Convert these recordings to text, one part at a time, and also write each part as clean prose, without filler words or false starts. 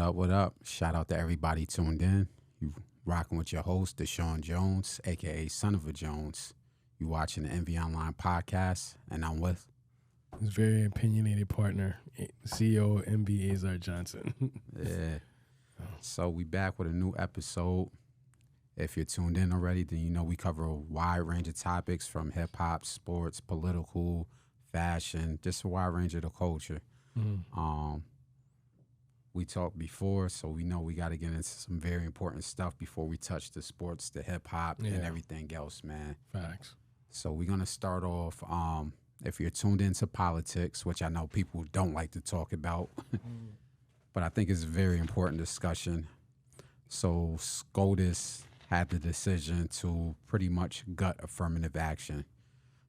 up? What up? Shout out to everybody tuned in. You rocking with your host, Deshaun Jones, aka Son of a Jones. You watching the Envy Online podcast, and I'm with. His very opinionated partner, CEO of MB Azar Johnson. Yeah. So we back with a new episode. If you're tuned in already, then you know we cover a wide range of topics from hip hop, sports, political, fashion, just a wide range of the culture. We talked before, so we know we got to get into some very important stuff before we touch the sports, the hip hop, and everything else, man. Facts. So we're gonna start off. If you're tuned into politics, which I know people don't like to talk about, but I think it's a very important discussion. So SCOTUS had the decision to pretty much gut affirmative action.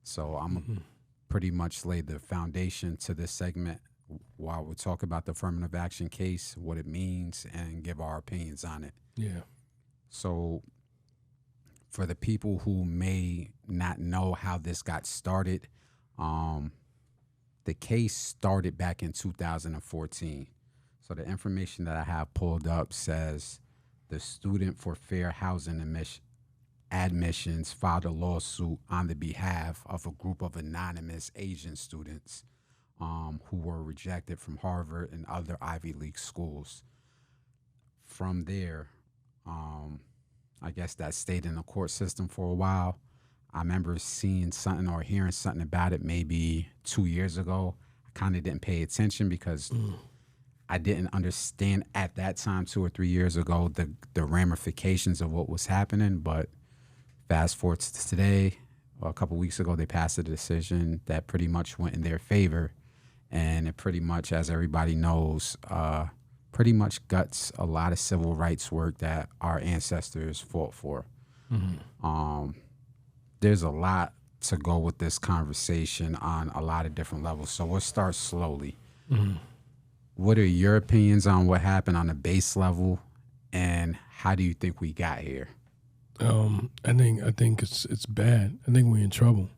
So I'm pretty much lay the foundation to this segment while we talk about the affirmative action case, what it means, and give our opinions on it. Yeah. So for the people who may not know how this got started, the case started back in 2014. So the information that I have pulled up says the Student for Fair Housing Admissions filed a lawsuit on the behalf of a group of anonymous Asian students who were rejected from Harvard and other Ivy League schools. From there, I guess that stayed in the court system for a while. I remember seeing something or hearing something about it maybe 2 years ago. I kind of didn't pay attention because I didn't understand at that time, 2 or 3 years ago, the ramifications of what was happening. But fast forward to today, a couple weeks ago, they passed a decision that pretty much went in their favor. And it pretty much, as everybody knows, pretty much guts a lot of civil rights work that our ancestors fought for. There's a lot to go with this conversation on a lot of different levels. So we'll start slowly. What are your opinions on what happened on the base level, and how do you think we got here? I think it's bad. I think we're in trouble.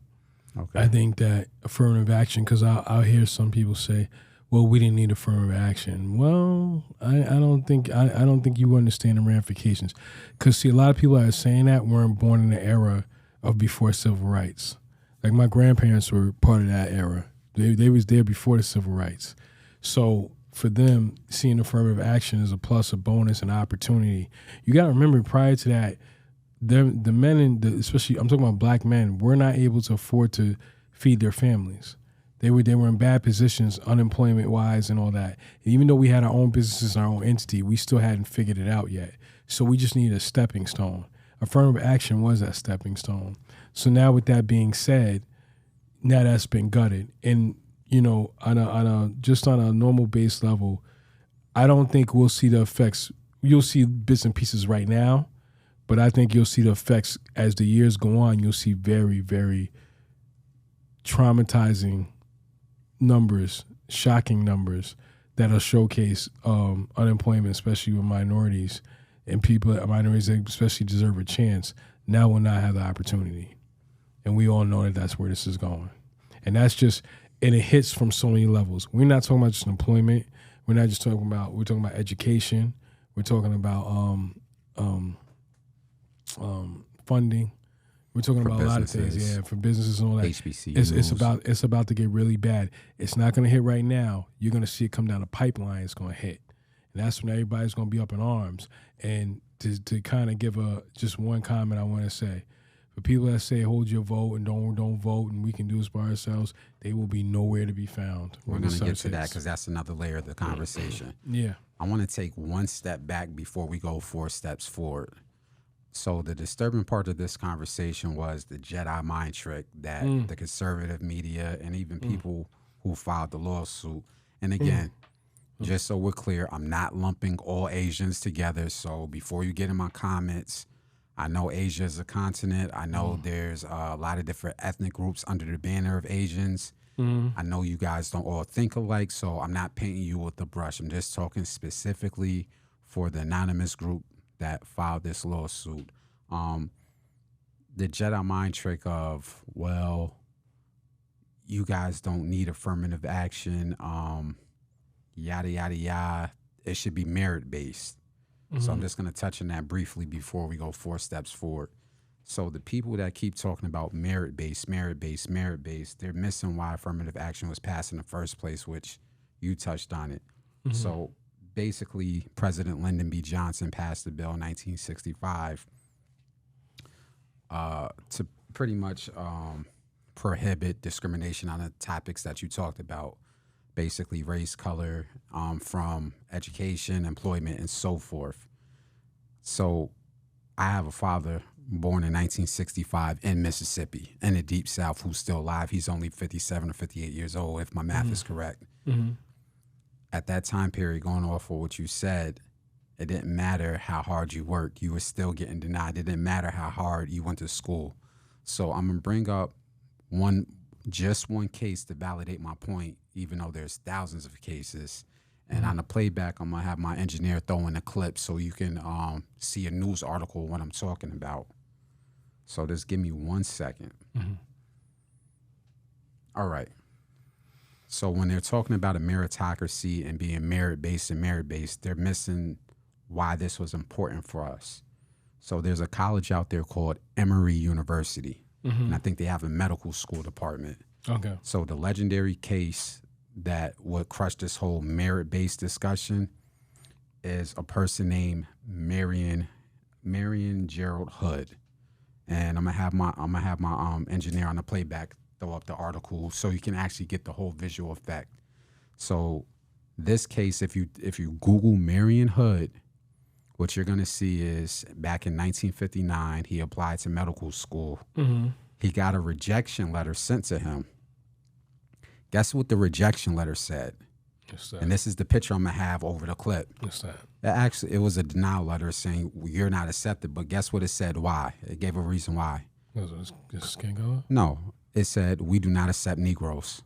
Okay. I think that affirmative action, because I'll hear some people say, "Well, we didn't need affirmative action." Well, I don't think you understand the ramifications. Because see, a lot of people that are saying that weren't born in the era of before civil rights. Like my grandparents were part of that era. They was there before the civil rights. So for them, seeing affirmative action is a plus, a bonus, an opportunity. You got to remember, prior to that, the men, especially I'm talking about black men, were not able to afford to feed their families. They were in bad positions, unemployment-wise and all that. And even though we had our own businesses, our own entity, we still hadn't figured it out yet. So we just needed a stepping stone. Affirmative action was that stepping stone. So now with that being said, now that's been gutted. And, you know, on a normal base level, I don't think we'll see the effects. You'll see bits and pieces right now, but I think you'll see the effects as the years go on. You'll see very, very traumatizing numbers, shocking numbers that'll showcase unemployment, especially with minorities and minorities that especially deserve a chance. Now will not have the opportunity. And we all know that that's where this is going. And that's just, and it hits from so many levels. We're not talking about just employment. We're talking about education. We're talking about funding. We're talking about a lot of things, for businesses and all that. HBCUs. It's about to get really bad. It's not going to hit right now. You're going to see it come down the pipeline. It's going to hit, and that's when everybody's going to be up in arms. And to kind of give just one comment, I want to say, for people that say hold your vote and don't vote and we can do this by ourselves, they will be nowhere to be found. We're going to get to that because that's another layer of the conversation. Yeah, I want to take one step back before we go 4 steps forward. So the disturbing part of this conversation was the Jedi mind trick that the conservative media and even people who filed the lawsuit. And again, just so we're clear, I'm not lumping all Asians together. So before you get in my comments, I know Asia is a continent. I know there's a lot of different ethnic groups under the banner of Asians. I know you guys don't all think alike, so I'm not painting you with the brush. I'm just talking specifically for the anonymous group that filed this lawsuit. The Jedi mind trick of, well, you guys don't need affirmative action, yada, yada, yada. it should be merit based. So I'm just going to touch on that briefly before we go 4 steps forward. So the people that keep talking about merit based, they're missing why affirmative action was passed in the first place, which you touched on it. So basically, President Lyndon B. Johnson passed the bill in 1965 to pretty much prohibit discrimination on the topics that you talked about, basically race, color, from education, employment, and so forth. So I have a father born in 1965 in Mississippi, in the Deep South, who's still alive. He's only 57 or 58 years old, if my math is correct. At that time period, going off of what you said, it didn't matter how hard you worked. You were still getting denied. It didn't matter how hard you went to school. So I'm going to bring up just one case to validate my point, even though there's thousands of cases. And on the playback, I'm going to have my engineer throw in a clip so you can see a news article what I'm talking about. So just give me 1 second. All right. So when they're talking about a meritocracy and being merit-based, they're missing why this was important for us. So there's a college out there called Emory University, and I think they have a medical school department. Okay. So the legendary case that would crush this whole merit-based discussion is a person named Marion Gerald Hood, and I'm gonna have my engineer on the playback throw up the article so you can actually get the whole visual effect. So this case, if you Google Marion Hood, what you're gonna see is back in 1959, he applied to medical school. He got a rejection letter sent to him. Guess what the rejection letter said? And this is the picture I'm gonna have over the clip. What's that? It was a denial letter saying you're not accepted. But guess what it said? Why? It gave a reason why. This can't go. No, it said we do not accept Negroes.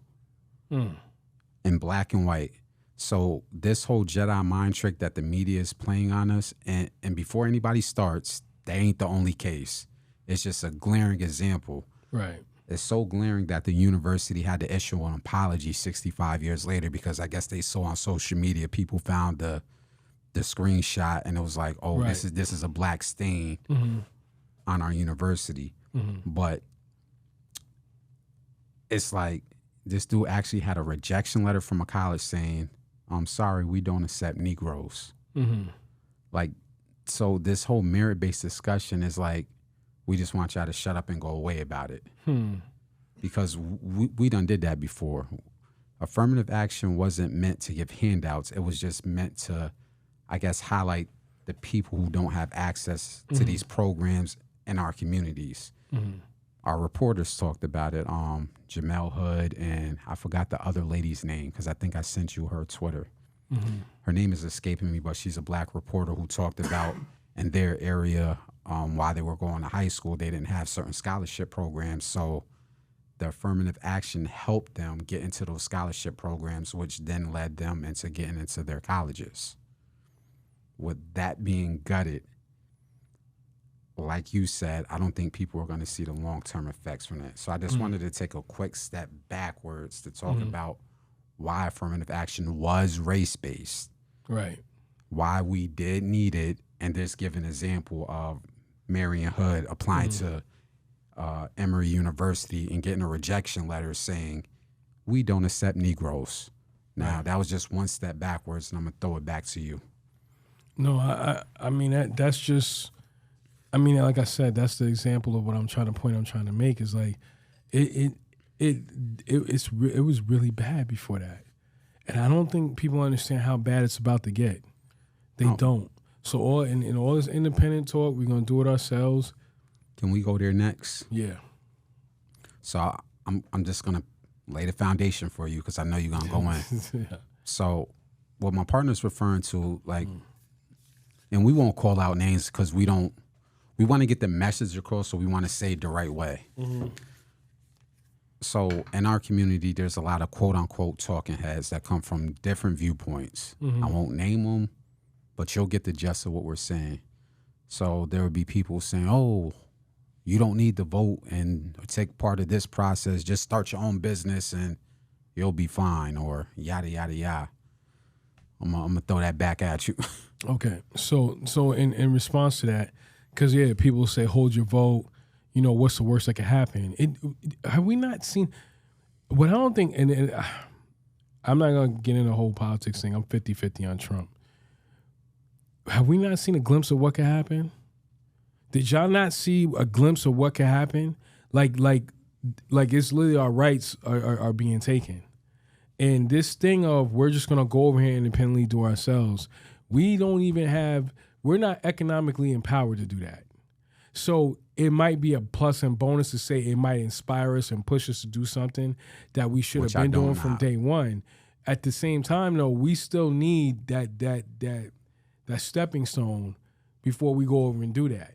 In black and white. So this whole Jedi mind trick that the media is playing on us, and before anybody starts, that ain't the only case. It's just a glaring example. Right. It's so glaring that the university had to issue an apology 65 years later because I guess they saw on social media people found the screenshot and it was like, oh, right. this is a black stain on our university. But it's like this dude actually had a rejection letter from a college saying, I'm sorry, we don't accept Negroes. Like, so this whole merit-based discussion is like, we just want y'all to shut up and go away about it. Because we done did that before. Affirmative action wasn't meant to give handouts. It was just meant to, I guess, highlight the people who don't have access to these programs in our communities. Our reporters talked about it, Jamel Hood, and I forgot the other lady's name because I think I sent you her Twitter. Her name is escaping me, but she's a black reporter who talked about in their area, while they were going to high school, they didn't have certain scholarship programs. So the affirmative action helped them get into those scholarship programs, which then led them into getting into their colleges. With that being gutted, like you said, I don't think people are going to see the long-term effects from that. So I just wanted to take a quick step backwards to talk about why affirmative action was race-based. Right. Why we did need it, and just give an example of Marion Hood applying to Emory University and getting a rejection letter saying, we don't accept Negroes. Now, that was just one step backwards, and I'm going to throw it back to you. No, I mean, that's just, I mean, like I said, that's the example of what I'm trying to make is like, it was really bad before that. And I don't think people understand how bad it's about to get. They don't. So all in all this independent talk, we're gonna do it ourselves. Can we go there next? Yeah. So I'm just gonna lay the foundation for you because I know you're gonna go in. Yeah. So what my partner's referring to, like, and we won't call out names because we want to get the message across, so we want to say it the right way. So in our community, there's a lot of quote unquote talking heads that come from different viewpoints. I won't name them, but you'll get the gist of what we're saying. So there would be people saying, oh, you don't need to vote and take part of this process. Just start your own business and you'll be fine, or yada, yada, yada. I'm gonna throw that back at you. Okay, so in response to that, because people say hold your vote. You know, what's the worst that could happen? Have we not seen? What I don't think, and I'm not gonna get into the whole politics thing. I'm 50-50 on Trump. Have we not seen a glimpse of what could happen? Did y'all not see a glimpse of what could happen? Like it's literally our rights are being taken. And this thing of we're just going to go over here and independently do ourselves, we're not economically empowered to do that. So it might be a plus and bonus to say it might inspire us and push us to do something that we should have been doing from day one. At the same time, though, we still need that stepping stone before we go over and do that.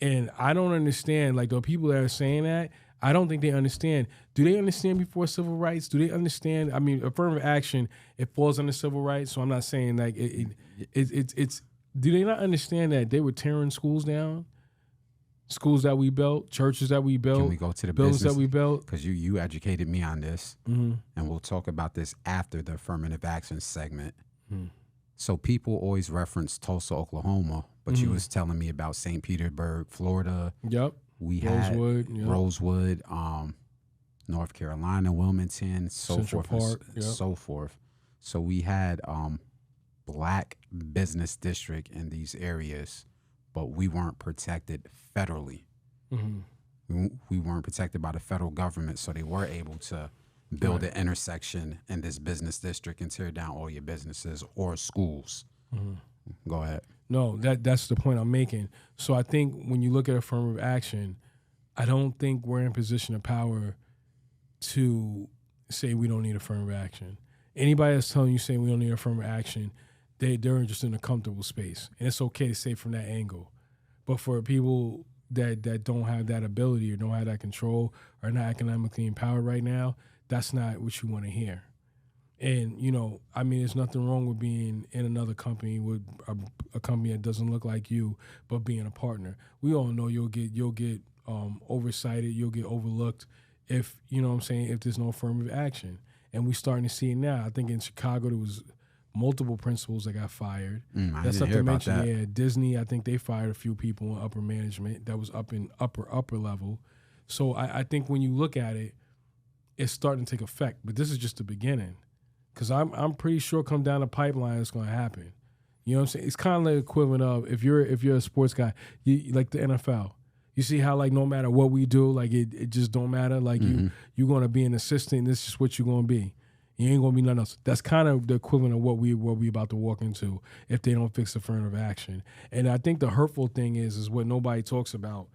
And I don't understand, like the people that are saying that, I don't think they understand. Do they understand before civil rights? Do they understand? I mean, affirmative action, it falls under civil rights. So I'm not saying like it's. Do they not understand that they were tearing schools down? Schools that we built, churches that we built. Can we go to the buildings business that we built? Because you educated me on this, and we'll talk about this after the affirmative action segment. So people always reference Tulsa, Oklahoma, but you was telling me about St. Petersburg, Florida. Yep. We Rosewood, had yep. Rosewood, North Carolina, Wilmington, Central Park, yep. so forth. So we had black business district in these areas, but we weren't protected federally. We weren't protected by the federal government, so they were able to build an intersection in this business district and tear down all your businesses or schools. Go ahead. No, that's the point I'm making. So I think when you look at affirmative action, I don't think we're in a position of power to say we don't need affirmative action. Anybody that's telling you saying we don't need affirmative action, they're just in a comfortable space. And it's okay to say from that angle. But for people that don't have that ability or don't have that control or not economically empowered right now, that's not what you want to hear. And, you know, I mean, there's nothing wrong with being in another company with a company that doesn't look like you, but being a partner. We all know you'll get oversighted, you'll get overlooked if, you know what I'm saying, if there's no affirmative action. And we're starting to see it now. I think in Chicago there was multiple principals that got fired. That's not to mention, yeah, Disney, I think they fired a few people in upper management that was up in upper level. So I think when you look at it, it's starting to take effect. But this is just the beginning. Because I'm pretty sure come down the pipeline it's going to happen. You know what I'm saying? It's kind of like the equivalent of if you're a sports guy, like the NFL. You see how like no matter what we do, like it just don't matter. Like you're going to be an assistant. This is what you're going to be. You ain't going to be nothing else. That's kind of the equivalent of what we about to walk into if they don't fix affirmative action. And I think the hurtful thing is what nobody talks about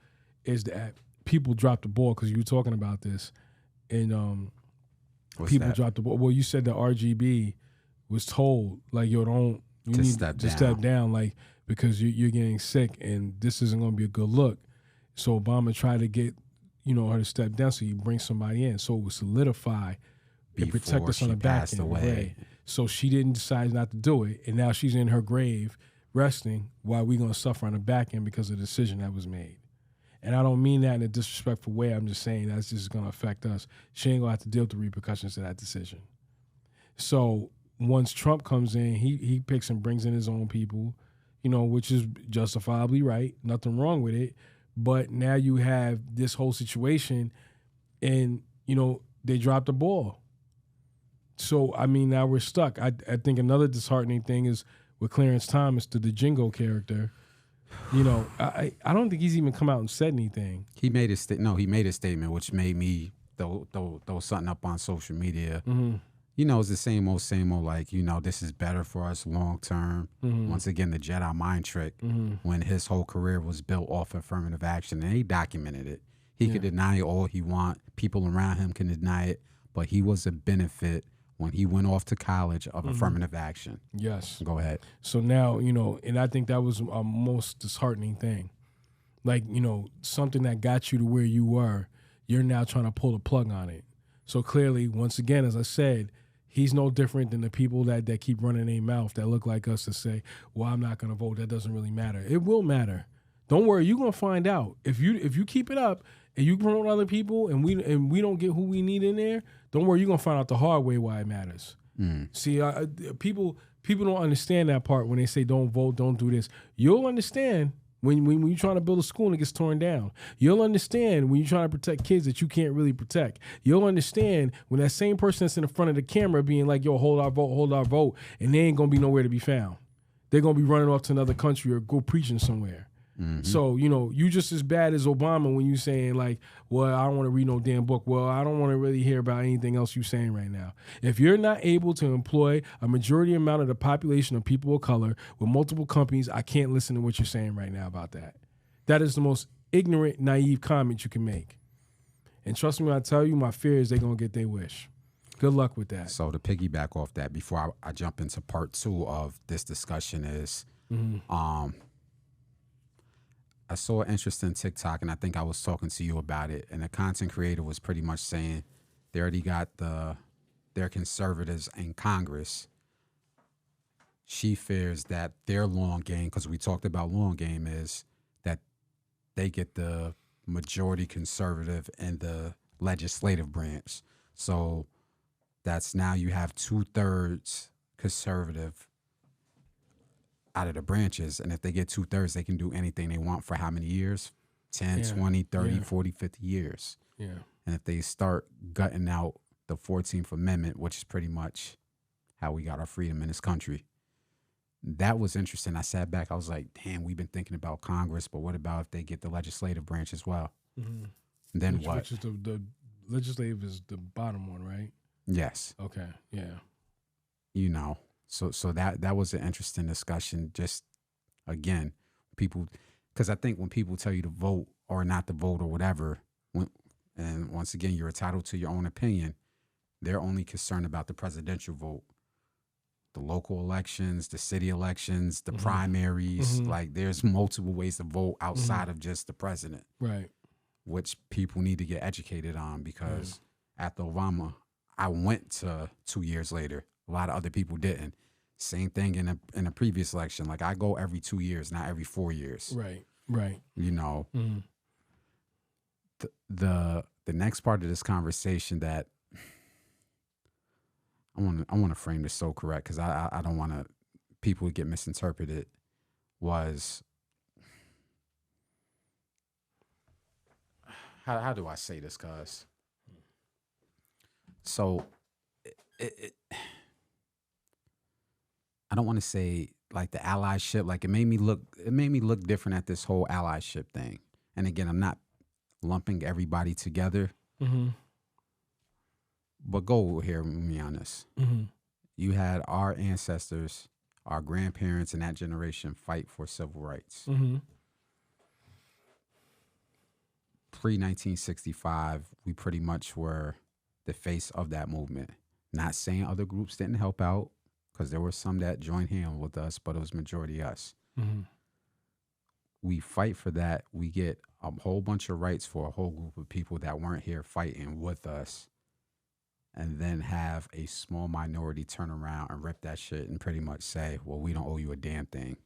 is that people drop the ball because you were talking about this. And people dropped the ball. Well, you said the RGB was told, like, yo, you need to step down, like, because you're getting sick and this isn't going to be a good look. So Obama tried to get, her to step down so you bring somebody in. So it would solidify and protect us on the back end. Right? So she didn't decide not to do it. And now she's in her grave resting while we're going to suffer on the back end because of the decision that was made. And I don't mean that in a disrespectful way. I'm just saying that's just going to affect us. She ain't going to have to deal with the repercussions of that decision. So once Trump comes in, he picks and brings in his own people, which is justifiably right. Nothing wrong with it. But now you have this whole situation and, they dropped the ball. So, I mean, now we're stuck. I think another disheartening thing is with Clarence Thomas, the Django character. I don't think he's even come out and said anything. He made a statement, which made me throw something up on social media. It's the same old, like, this is better for us long term. Once again, the Jedi mind trick when his whole career was built off affirmative action, and he documented it. He could deny it all he want. People around him can deny it, but he was a benefit when he went off to college of affirmative action. Yes. Go ahead. So now, and I think that was a most disheartening thing. Like, something that got you to where you were, you're now trying to pull the plug on it. So clearly, once again, as I said, he's no different than the people that keep running their mouth that look like us to say, well, I'm not going to vote. That doesn't really matter. It will matter. Don't worry. You're going to find out. If you keep it up and you promote other people and we don't get who we need in there, don't worry. You're going to find out the hard way why it matters. See, people People don't understand that part when they say don't vote, don't do this. You'll understand when you're trying to build a school and it gets torn down. You'll understand when you're trying to protect kids that you can't really protect. You'll understand when that same person that's in the front of the camera being like, yo, hold our vote, and they ain't going to be nowhere to be found. They're going to be running off to another country or go preaching somewhere. Mm-hmm. So, you just as bad as Obama when you saying like, well, I don't want to read no damn book. Well, I don't want to really hear about anything else you saying right now. If you're not able to employ a majority amount of the population of people of color with multiple companies, I can't listen to what you're saying right now about that. That is the most ignorant, naive comment you can make. And trust me when I tell you, my fear is they're going to get their wish. Good luck with that. So to piggyback off that, before I jump into part 2 of this discussion is, I saw an interesting TikTok, and I think I was talking to you about it. And the content creator was pretty much saying they already got their conservatives in Congress. She fears that their long game, because we talked about long game, is that they get the majority conservative in the legislative branch. So that's now you have 2/3 conservative out of the branches, and if they get 2/3, they can do anything they want for how many years? 10, 20, 30, 40, 50 years. Yeah. And if they start gutting out the 14th Amendment, which is pretty much how we got our freedom in this country, that was interesting. I sat back, I was like, damn, we've been thinking about Congress, but what about if they get the legislative branch as well? Mm-hmm. Then what? Which is the legislative is the bottom one, right? Yes. Okay, yeah. So that was an interesting discussion. Just again, people, because I think when people tell you to vote or not to vote or whatever, and once again you're entitled to your own opinion, they're only concerned about the presidential vote, the local elections, the city elections, the primaries. Like there's multiple ways to vote outside of just the president, right? Which people need to get educated on, because after Obama, I went to 2 years later. A lot of other people didn't. Same thing in a previous election. Like I go every 2 years, not every 4 years. Right. The next part of this conversation that I want to frame this so correct, because I don't want people to get misinterpreted, was how do I say this, cuz? So I don't want to say like the allyship, like it made me look different at this whole allyship thing. And again, I'm not lumping everybody together, but go here with me on this. You had our ancestors, our grandparents, and that generation fight for civil rights. Pre-1965, we pretty much were the face of that movement. Not saying other groups didn't help out, because there were some that joined hands with us, but it was majority us. We fight for that. We get a whole bunch of rights for a whole group of people that weren't here fighting with us, and then have a small minority turn around and rip that shit and pretty much say, well, we don't owe you a damn thing.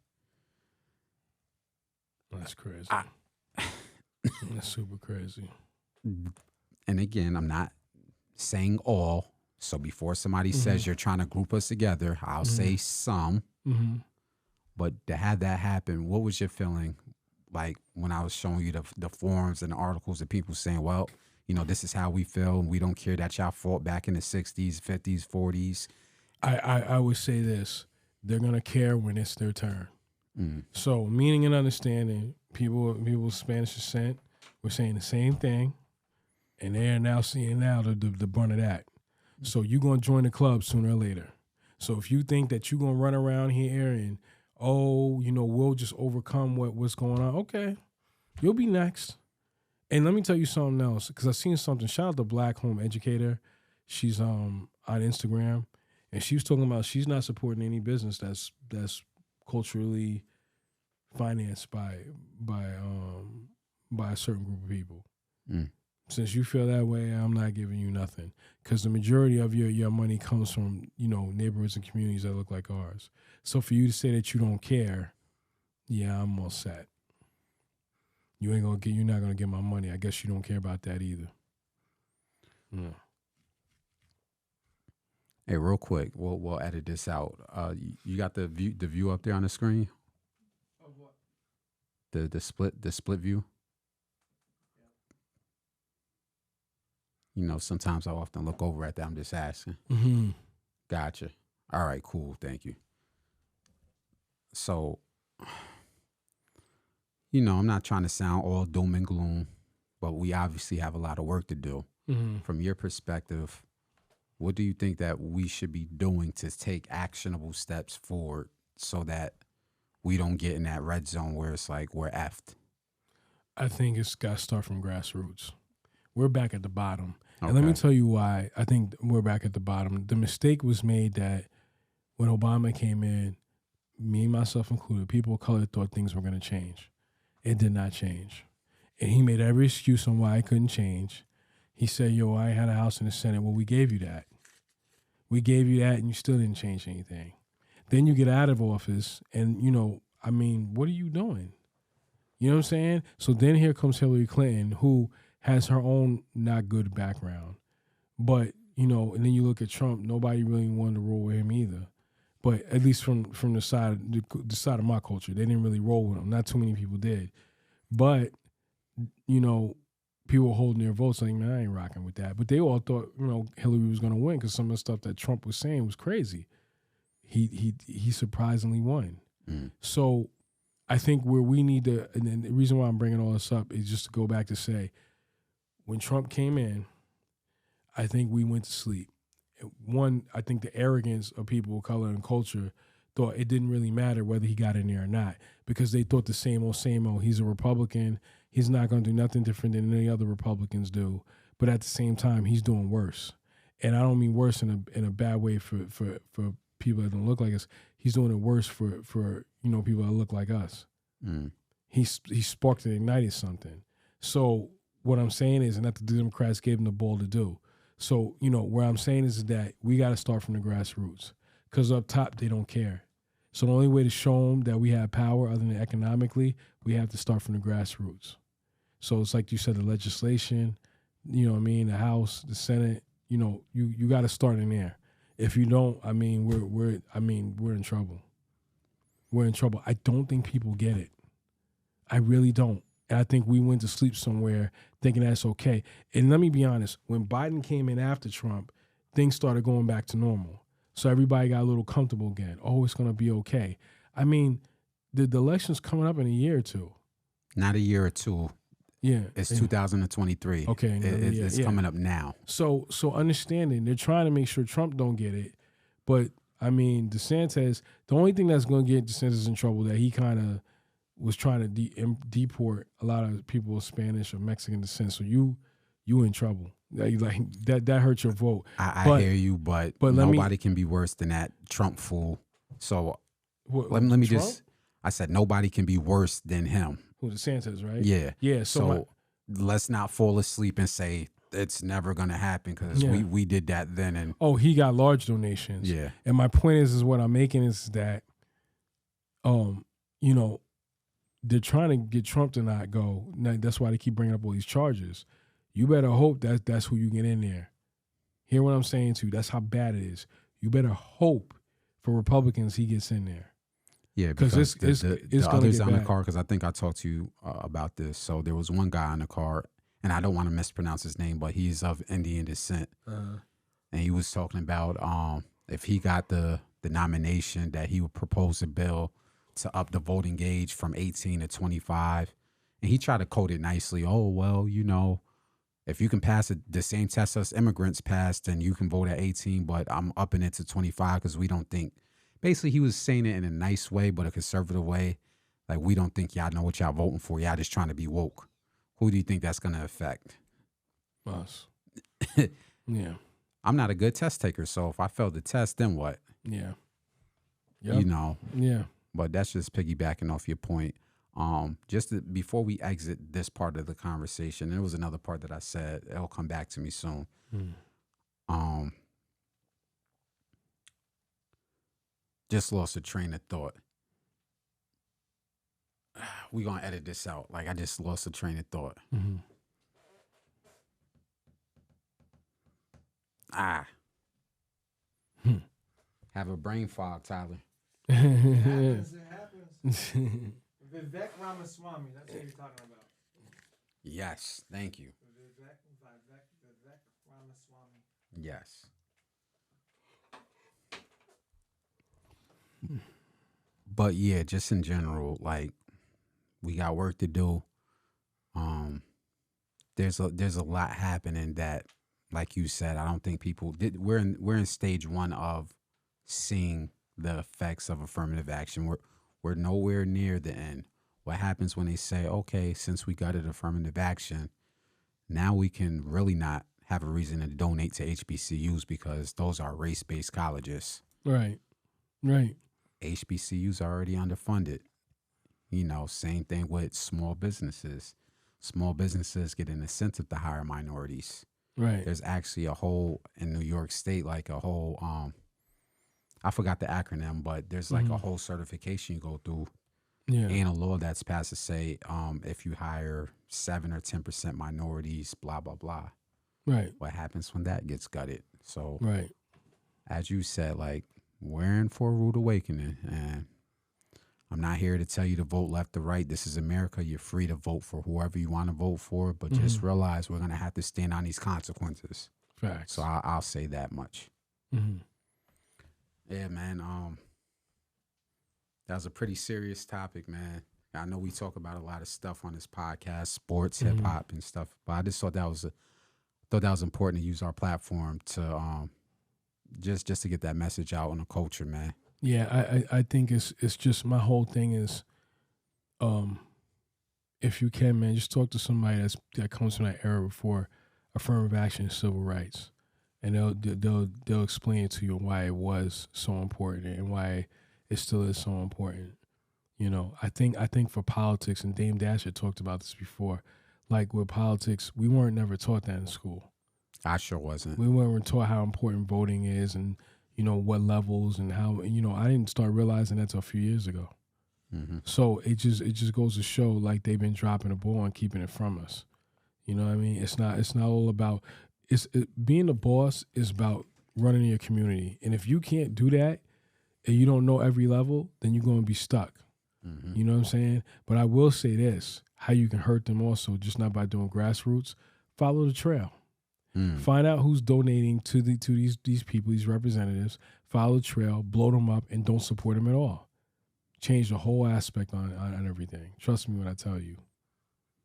That's crazy. That's super crazy. And again, I'm not saying all. So before somebody says you're trying to group us together, I'll say some. But to have that happen, what was your feeling like when I was showing you the forums and the articles of people saying, well, this is how we feel, and we don't care that y'all fought back in the 60s, 50s, 40s. I would say this. They're going to care when it's their turn. So meaning and understanding, people with Spanish descent were saying the same thing, and they are now seeing the brunt of that. So you're going to join the club sooner or later. So if you think that you're going to run around here and, we'll just overcome what's going on, okay, you'll be next. And let me tell you something else, because I've seen something. Shout out to Black Home Educator. She's on Instagram, and she was talking about she's not supporting any business that's culturally financed by a certain group of people. Since you feel that way, I'm not giving you nothing, because the majority of your money comes from neighborhoods and communities that look like ours. So for you to say that you don't care, yeah, I'm all set. You're not gonna get my money. I guess you don't care about that either. Hey, real quick, we'll edit this out. You got the view up there on the screen, the split view. Sometimes I often look over at that. I'm just asking. Mm-hmm. Gotcha. All right, cool. Thank you. So, I'm not trying to sound all doom and gloom, but we obviously have a lot of work to do. Mm-hmm. From your perspective, what do you think that we should be doing to take actionable steps forward so that we don't get in that red zone where it's like we're effed? I think it's got to start from grassroots. We're back at the bottom. Okay. And let me tell you why I think we're back at the bottom. The mistake was made that when Obama came in, me, myself included, people of color thought things were going to change. It did not change. And he made every excuse on why it couldn't change. He said, yo, I had a house in the Senate. Well, we gave you that. We gave you that and you still didn't change anything. Then you get out of office and, what are you doing? You know what I'm saying? So then here comes Hillary Clinton, who has her own not good background. But, and then you look at Trump, nobody really wanted to roll with him either. But at least from the side of my culture, they didn't really roll with him. Not too many people did. But, people were holding their votes like, man, I ain't rocking with that. But they all thought, Hillary was going to win because some of the stuff that Trump was saying was crazy. He surprisingly won. Mm. So I think where we need to, and the reason why I'm bringing all this up is just to go back to say, when Trump came in, I think we went to sleep. One, I think the arrogance of people of color and culture thought it didn't really matter whether he got in there or not because they thought the same old. He's a Republican. He's not going to do nothing different than any other Republicans do. But at the same time, he's doing worse. And I don't mean worse in a bad way for people that don't look like us. He's doing it worse for people that look like us. Mm. He sparked and ignited something. So what I'm saying is, and that the Democrats gave him the ball to do. So, where I'm saying is that we got to start from the grassroots because up top, they don't care. So the only way to show them that we have power other than economically, we have to start from the grassroots. So it's like you said, the legislation, the House, the Senate, you got to start in there. If you don't, we're in trouble. We're in trouble. I don't think people get it. I really don't. And I think we went to sleep somewhere thinking that's okay. And let me be honest, when Biden came in after Trump, things started going back to normal. So everybody got a little comfortable again. Oh, it's going to be okay. The election's coming up in a year or two. Not a year or two. Yeah. It's 2023. Okay. It's coming up now. So understanding, they're trying to make sure Trump don't get it. But, DeSantis, the only thing that's going to get DeSantis in trouble that he kind of was trying to deport a lot of people of Spanish or Mexican descent. So you in trouble. Like that hurts your vote. I hear you, but nobody can be worse than that Trump fool. So let me Trump? I said nobody can be worse than him. Who, DeSantis, right? Yeah. Yeah. So let's not fall asleep and say it's never going to happen because we did that then. And he got large donations. Yeah. And my point is what I'm making is that, they're trying to get Trump to not go. That's why they keep bringing up all these charges. You better hope that's who you get in there. Hear what I'm saying to you? That's how bad it is. You better hope for Republicans he gets in there. Yeah, because it's the others on the bad. car, because I think I talked to you about this. So there was one guy on the car, and I don't want to mispronounce his name, but he's of Indian descent. And he was talking about if he got the nomination that he would propose a bill to up the voting age from 18 to 25. And he tried to code it nicely. Oh, well, if you can pass the same test us immigrants passed, then you can vote at 18, but I'm upping it to 25 because we don't think. Basically, he was saying it in a nice way, but a conservative way. Like, we don't think y'all know what y'all voting for. Y'all just trying to be woke. Who do you think that's going to affect? Us. Yeah. I'm not a good test taker, so if I failed the test, then what? Yeah. Yep. Yeah. But that's just piggybacking off your point. Before we exit this part of the conversation, there was another part that I said, it'll come back to me soon. Just lost a train of thought. We're going to edit this out. Like, I just lost a train of thought. Mm-hmm. Have a brain fog, Tyler. It happens. It happens. Vivek Ramaswamy. That's what you're talking about. Yes, thank you. Vivek Ramaswamy. Yes. But yeah, just in general, like we got work to do. Um, there's a lot happening that, like you said, I don't think people did. We're in stage one of seeing the effects of affirmative action. We're nowhere near the end. What happens when they say, okay, since we gutted affirmative action, now we can really not have a reason to donate to HBCUs because those are race-based colleges. Right. Right. HBCUs are already underfunded. Same thing with small businesses. Small businesses get an incentive to hire minorities. Right. There's actually a whole in New York State, like a whole I forgot the acronym, but there's like a whole certification you go through Yeah. and a law that's passed to say if you hire 7 or 10% minorities, blah blah blah. Right. What happens when that gets gutted? So Right. as you said, like we're in for a rude awakening, and I'm not here to tell you to vote left or right. This is America. You're free to vote for whoever you want to vote for, but just realize we're gonna have to stand on these consequences. Facts. So I'll say that much. Mm-hmm. Yeah, man. That was a pretty serious topic, man. I know we talk about a lot of stuff on this podcast, sports, hip hop, and stuff, but I just thought that was important to use our platform to just to get that message out on the culture, man. Yeah, I think it's just my whole thing is, if you can, man, just talk to somebody that comes from that era before affirmative action and civil rights, and they'll explain to you why it was so important and why it still is so important. I think for politics, and Dame Dash had talked about this before, like with politics, we weren't never taught that in school. I sure wasn't. We weren't taught how important voting is and, what levels and how, I didn't start realizing that until a few years ago. Mm-hmm. So it just goes to show like they've been dropping the ball and keeping it from us. You know what I mean? It's not all about, being the boss is about running your community. And if you can't do that and you don't know every level, then you're going to be stuck. Mm-hmm. You know what I'm saying? But I will say this, how you can hurt them also, just not by doing grassroots, follow the trail. Find out who's donating to these people, these representatives. Follow the trail, blow them up, and don't support them at all. Change the whole aspect on everything. Trust me when I tell you.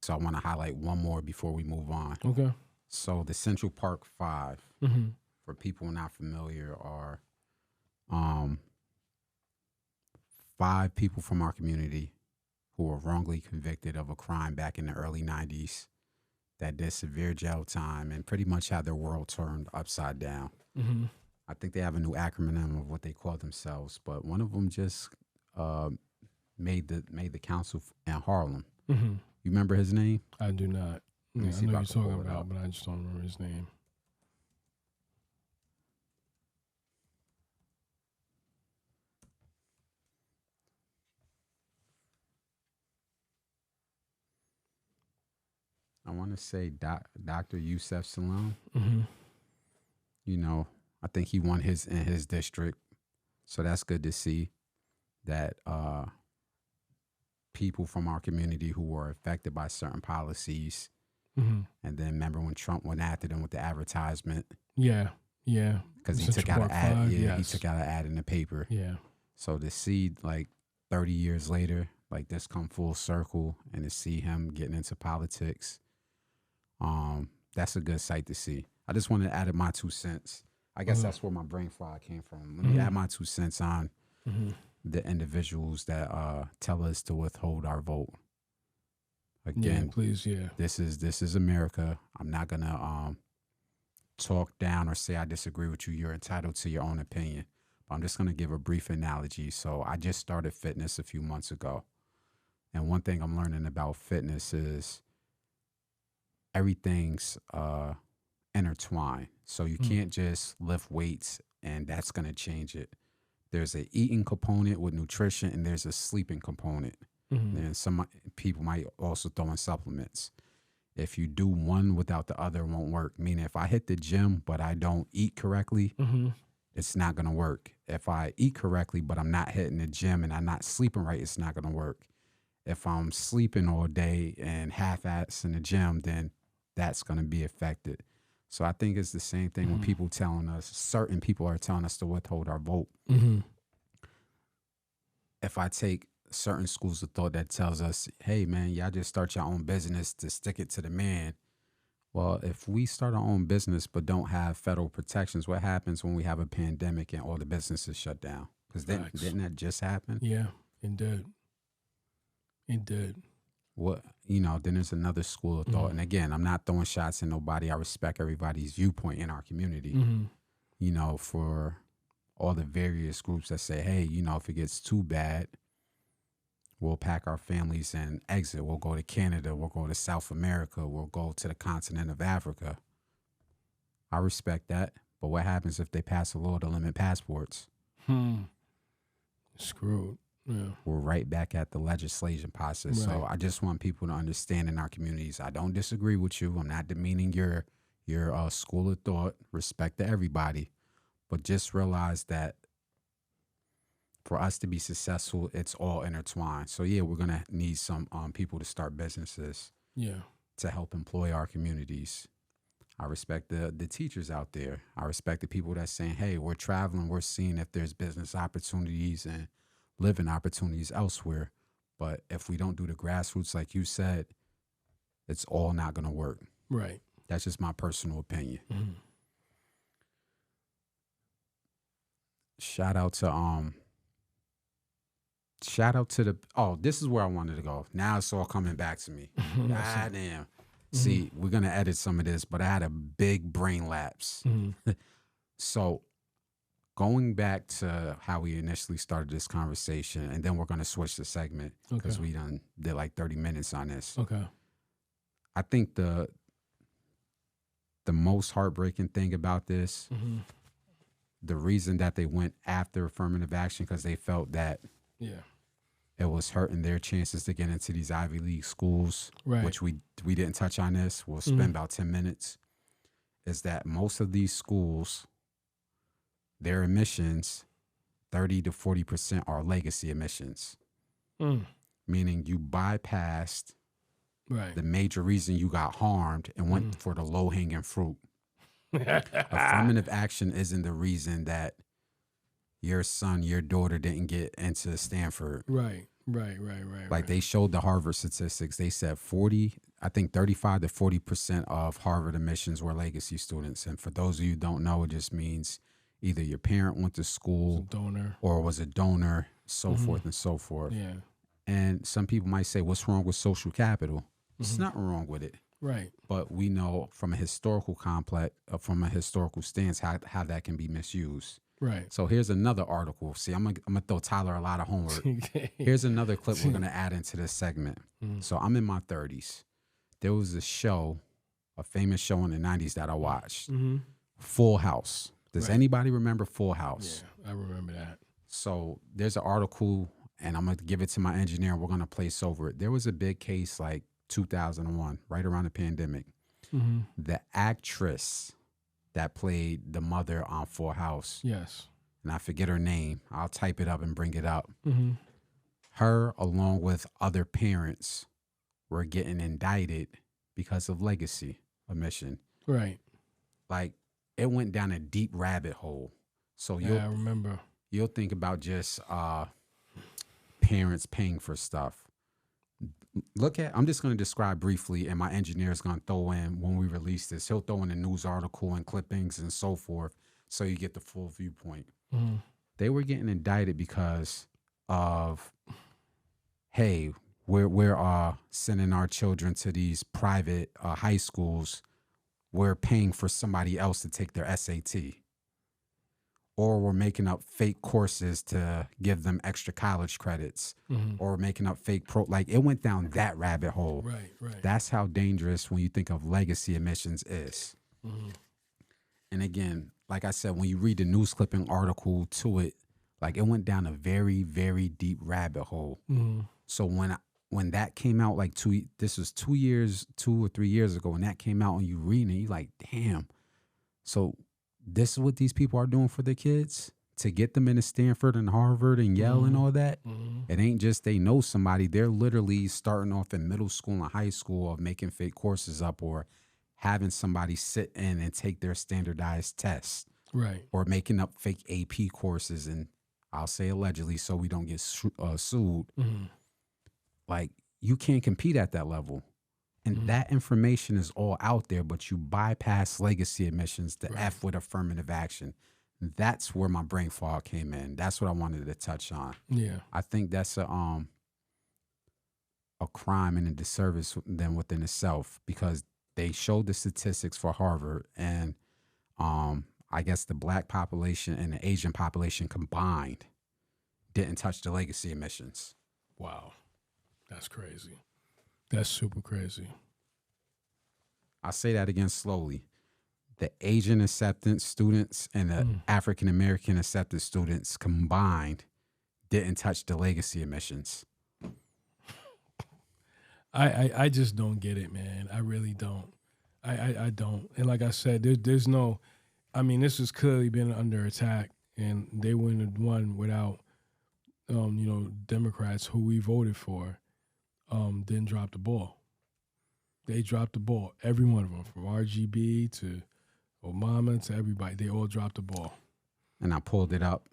So I want to highlight one more before we move on. Okay. So the Central Park 5, for people not familiar, are 5 people from our community who were wrongly convicted of a crime back in the early 90s. That did severe jail time and pretty much had their world turned upside down. Mm-hmm. I think they have a new acronym of what they call themselves, but one of them just made the council in Harlem. Mm-hmm. You remember his name? I do not. Let me I see know if I you're can pull talking it about, up. but I just don't remember his name. I want to say Dr. Yusef Salam. Mm-hmm. I think he won in his district, so that's good to see that people from our community who were affected by certain policies. Mm-hmm. And then remember when Trump went after them with the advertisement? Yeah. Because he took out an ad. He took out an ad in the paper. Yeah. So to see like 30 years later, like this come full circle, and to see him getting into politics, that's a good sight to see. I just wanted to add my 2 cents. I guess that's where my brain fog came from. Let me add my 2 cents on the individuals that tell us to withhold our vote. Again, please, this is America. I'm not gonna talk down or say I disagree with you. You're entitled to your own opinion. But I'm just gonna give a brief analogy. So I just started fitness a few months ago, and one thing I'm learning about fitness is everything's intertwined. So you can't just lift weights and that's gonna change it. There's an eating component with nutrition, and there's a sleeping component. And some people might also throw in supplements. If you do one without the other, it won't work. Meaning if I hit the gym but I don't eat correctly, it's not going to work. If I eat correctly, but I'm not hitting the gym and I'm not sleeping right, it's not going to work. If I'm sleeping all day and half-ass in the gym, then that's going to be affected. So I think it's the same thing when people telling us, certain people are telling us to withhold our vote. Mm-hmm. If I take certain schools of thought that tells us, hey, man, y'all just start your own business to stick it to the man. Well, if we start our own business but don't have federal protections, what happens when we have a pandemic and all the businesses shut down? Because didn't that just happen? Yeah, it did. It did. What, then there's another school of thought. And again, I'm not throwing shots at nobody. I respect everybody's viewpoint in our community. For all the various groups that say, hey, if it gets too bad, we'll pack our families and exit. We'll go to Canada. We'll go to South America. We'll go to the continent of Africa. I respect that. But what happens if they pass a law to limit passports? Screwed. Yeah. We're right back at the legislation process. Right. So I just want people to understand in our communities, I don't disagree with you. I'm not demeaning your school of thought. Respect to everybody. But just realize that for us to be successful, it's all intertwined. So, yeah, we're going to need some people to start businesses to help employ our communities. I respect the teachers out there. I respect the people that's saying, hey, we're traveling. We're seeing if there's business opportunities and living opportunities elsewhere. But if we don't do the grassroots, like you said, it's all not going to work. Right. That's just my personal opinion. Mm-hmm. Shout out to this is where I wanted to go. Now it's all coming back to me. God damn. See, we're going to edit some of this, but I had a big brain lapse. So going back to how we initially started this conversation, and then we're going to switch the segment because we did like 30 minutes on this. Okay. I think the most heartbreaking thing about this, the reason that they went after affirmative action, because they felt that it was hurting their chances to get into these Ivy League schools, which we didn't touch on this. We'll spend about 10 minutes, is that most of these schools, their admissions, 30 to 40% are legacy admissions, meaning you bypassed the major reason you got harmed and went for the low-hanging fruit. Affirmative action isn't the reason that your son, your daughter didn't get into Stanford. Right. Like they showed the Harvard statistics. They said 35 to 40% of Harvard admissions were legacy students. And for those of you who don't know, it just means either your parent went to school or was a donor, so forth and so forth. Yeah. And some people might say, what's wrong with social capital? There's nothing wrong with it. Right. But we know from a historical stance how that can be misused. Right. So here's another article. See, I'm gonna throw Tyler a lot of homework. Here's another clip we're gonna add into this segment. So I'm in my 30s. There was a famous show in the 90s that I watched, Full House. Does anybody remember Full House? Yeah, I remember that. So there's an article, and I'm gonna give it to my engineer. And we're gonna place over it. There was a big case like 2001, right around the pandemic. The actress that played the mother on Full House. Yes. And I forget her name. I'll type it up and bring it up. Her, along with other parents, were getting indicted because of legacy omission. Right. Like, it went down a deep rabbit hole. So I remember. You'll think about just parents paying for stuff. I'm just going to describe briefly, and my engineer is going to throw in, when we release this, he'll throw in a news article and clippings and so forth, so you get the full viewpoint. They were getting indicted because of, hey, we're sending our children to these private high schools. We're paying for somebody else to take their SAT. Or we're making up fake courses to give them extra college credits, or making up fake like it went down that rabbit hole. Right. That's how dangerous when you think of legacy admissions is. And again, like I said, when you read the news clipping article to it, like it went down a very, very deep rabbit hole. So when that came out, like 2 or 3 years ago, when that came out and you read it, you like, damn. So this is what these people are doing for their kids to get them into Stanford and Harvard and Yale and all that. It ain't just they know somebody. They're literally starting off in middle school and high school of making fake courses up or having somebody sit in and take their standardized tests. Right. Or making up fake AP courses, and I'll say allegedly so we don't get sued. Like, you can't compete at that level. And that information is all out there, but you bypass legacy admissions to F with affirmative action. That's where my brain fog came in. That's what I wanted to touch on. Yeah. I think that's a crime and a disservice then within itself, because they showed the statistics for Harvard, and I guess the black population and the Asian population combined didn't touch the legacy admissions. Wow. That's crazy. That's super crazy. I'll say that again slowly. The Asian acceptance students and the African American acceptance students combined didn't touch the legacy admissions. I just don't get it, man. I really don't. I don't. And like I said, there's no, I mean, this has clearly been under attack, and they wouldn't have won without, Democrats who we voted for didn't drop the ball. They dropped the ball. Every one of them, from RGB to Obama to everybody, they all dropped the ball. And I pulled it up.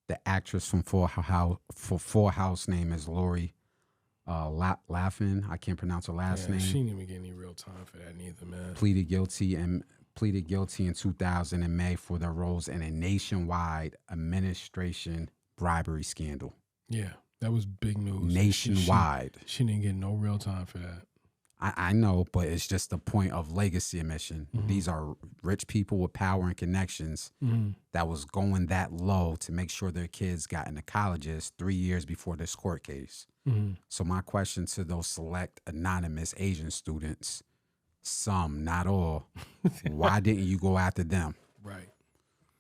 The actress from Full House name is Lori Laughlin. I can't pronounce her last name. She didn't even get any real time for that neither, man. Pleaded guilty in 2000 in May for their roles in a nationwide administration bribery scandal. Yeah, that was big news. Nationwide. She didn't get no real time for that. I know, but it's just the point of legacy admission. These are rich people with power and connections that was going that low to make sure their kids got into colleges 3 years before this court case. So my question to those select anonymous Asian students, some, not all, why didn't you go after them? Right.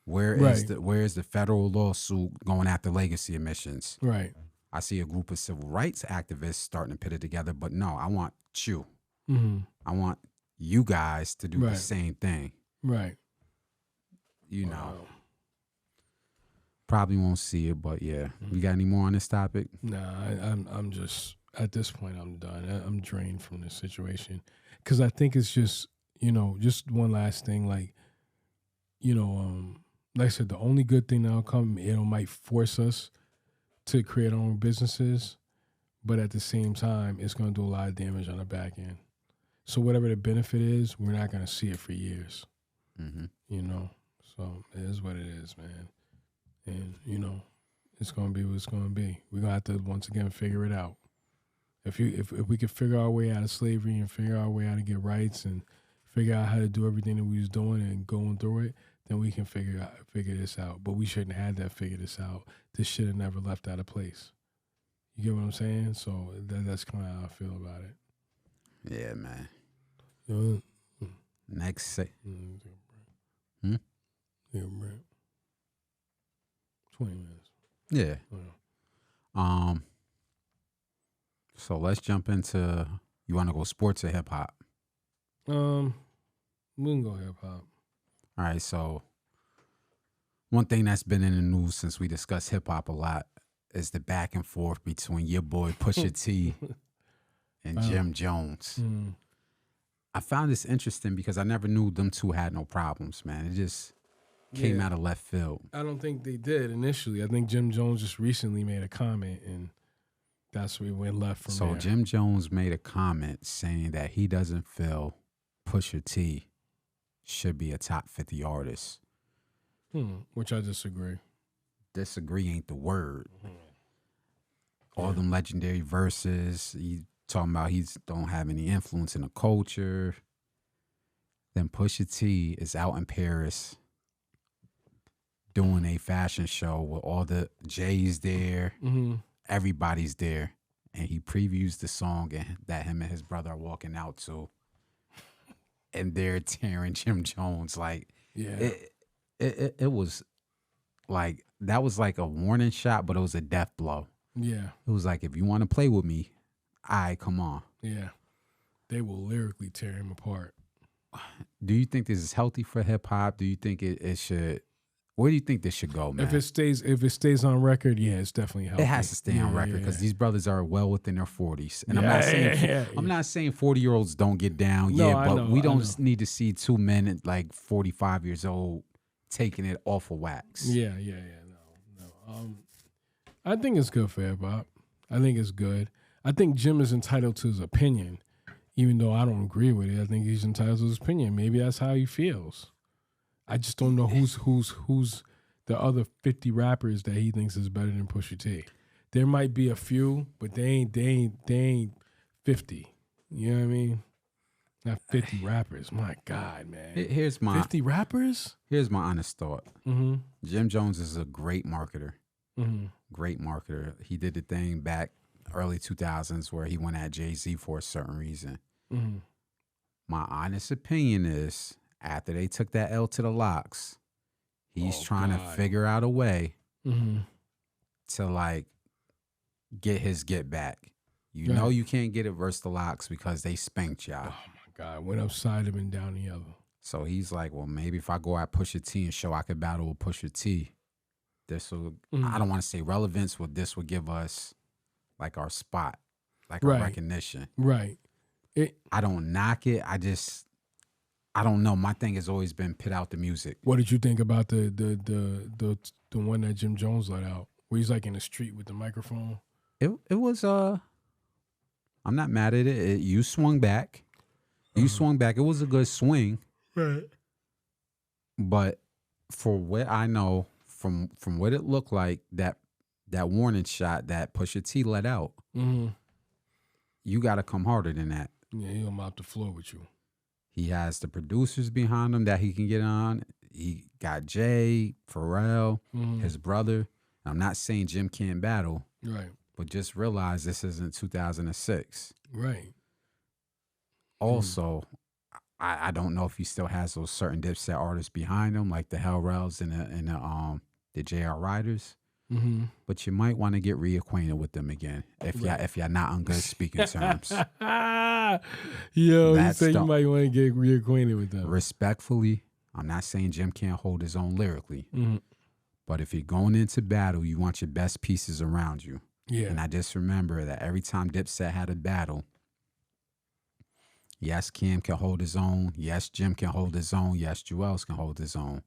Where is the federal lawsuit going after legacy admissions? Right. I see a group of civil rights activists starting to put it together, but no, I want you. I want you guys to do the same thing. Right. You know. Probably won't see it, but yeah. You got any more on this topic? Nah, I'm just, at this point, I'm done. I'm drained from this situation. Because I think it's just, just one last thing, like I said, the only good thing that'll come, it might force us to create our own businesses, but at the same time, it's going to do a lot of damage on the back end. So whatever the benefit is, we're not going to see it for years. So it is what it is, man. And, it's going to be what it's going to be. We're going to have to, once again, figure it out. If we could figure our way out of slavery and figure our way out to get rights and figure out how to do everything that we was doing and going through it, then we can figure this out. But we shouldn't have that figure this out. This should have never left out of place. You get what I'm saying? So that's kind of how I feel about it. Yeah, man. Next say. Yeah, right. 20 minutes. Yeah. So let's jump into, you want to go sports or hip hop? We can go hip hop. All right, so one thing that's been in the news since we discussed hip hop a lot is the back and forth between your boy Pusha T and Jim Jones. I found this interesting because I never knew them two had no problems, man. It just came out of left field. I don't think they did initially. I think Jim Jones just recently made a comment, and that's where we went left from there. So Jim Jones made a comment saying that he doesn't feel Pusha T should be a top 50 artist. Which I disagree. Disagree ain't the word. All them legendary verses, he talking about he don't have any influence in the culture. Then Pusha T is out in Paris doing a fashion show with all the J's there. Everybody's there. And he previews the song that him and his brother are walking out to. And they're tearing Jim Jones. Like, it was like, that was like a warning shot, but it was a death blow. Yeah. It was like, if you want to play with me, all right, come on. Yeah. They will lyrically tear him apart. Do you think this is healthy for hip hop? Do you think it should? Where do you think this should go, man? If it stays on record, yeah, it's definitely healthy. It has to stay on Yeah, record because yeah. these brothers are well within their 40s, and Yeah, I'm not saying 40-year-olds don't get down, No, yeah, I but know, we I don't know. need to see two men at like 45 years old taking it off of wax. Yeah. No. I think it's good for hip hop. I think it's good. I think Jim is entitled to his opinion, even though I don't agree with it. I think he's entitled to his opinion. Maybe that's how he feels. I just don't know who's the other 50 rappers that he thinks is better than Pusha T. There might be a few, but they ain't 50. You know what I mean? Not 50 rappers. My God, man. Here's my 50 rappers? here's my honest thought. Mm-hmm. Jim Jones is a great marketer. Mm-hmm. Great marketer. He did the thing back early 2000s where he went at Jay-Z for a certain reason. Mm-hmm. My honest opinion is after they took that L to the Locks, he's trying to figure out a way Mm-hmm. to like get his get back. You Right. know you can't get it versus the Locks because they spanked y'all. Oh my God. Went upside him and down the other. So he's like, well, maybe if I go at Pusha T and show I could battle with Pusha T, this will, I don't want to say relevance, but this will give us like our spot, like our Right. recognition. Right. I don't knock it. I don't know. My thing has always been put out the music. What did you think about the one that Jim Jones let out, where he's like in the street with the microphone? It was I'm not mad at it. You swung back. You swung back. It was a good swing. Right. But for what I know, from what it looked like, that warning shot that Pusha T let out, Mm-hmm. you got to come harder than that. Yeah, he'll mop the floor with you. He has the producers behind him that he can get on. He got Jay, Pharrell, his brother. I'm not saying Jim can't battle, Right. but just realize this isn't 2006. Right. Also, I don't know if he still has those certain Dipset artists behind him, like the Hell Rels and the JR Riders. Mm-hmm. But you might want to get reacquainted with them again if you're not on good speaking terms. Yo, That's you say the- you might want to get reacquainted with them. Respectfully, I'm not saying Jim can't hold his own lyrically, Mhm. but if you're going into battle, you want your best pieces around you. Yeah. And I just remember that every time Dipset had a battle, yes, Cam can hold his own. Yes, Jim can hold his own. Yes, Joel's can hold his own.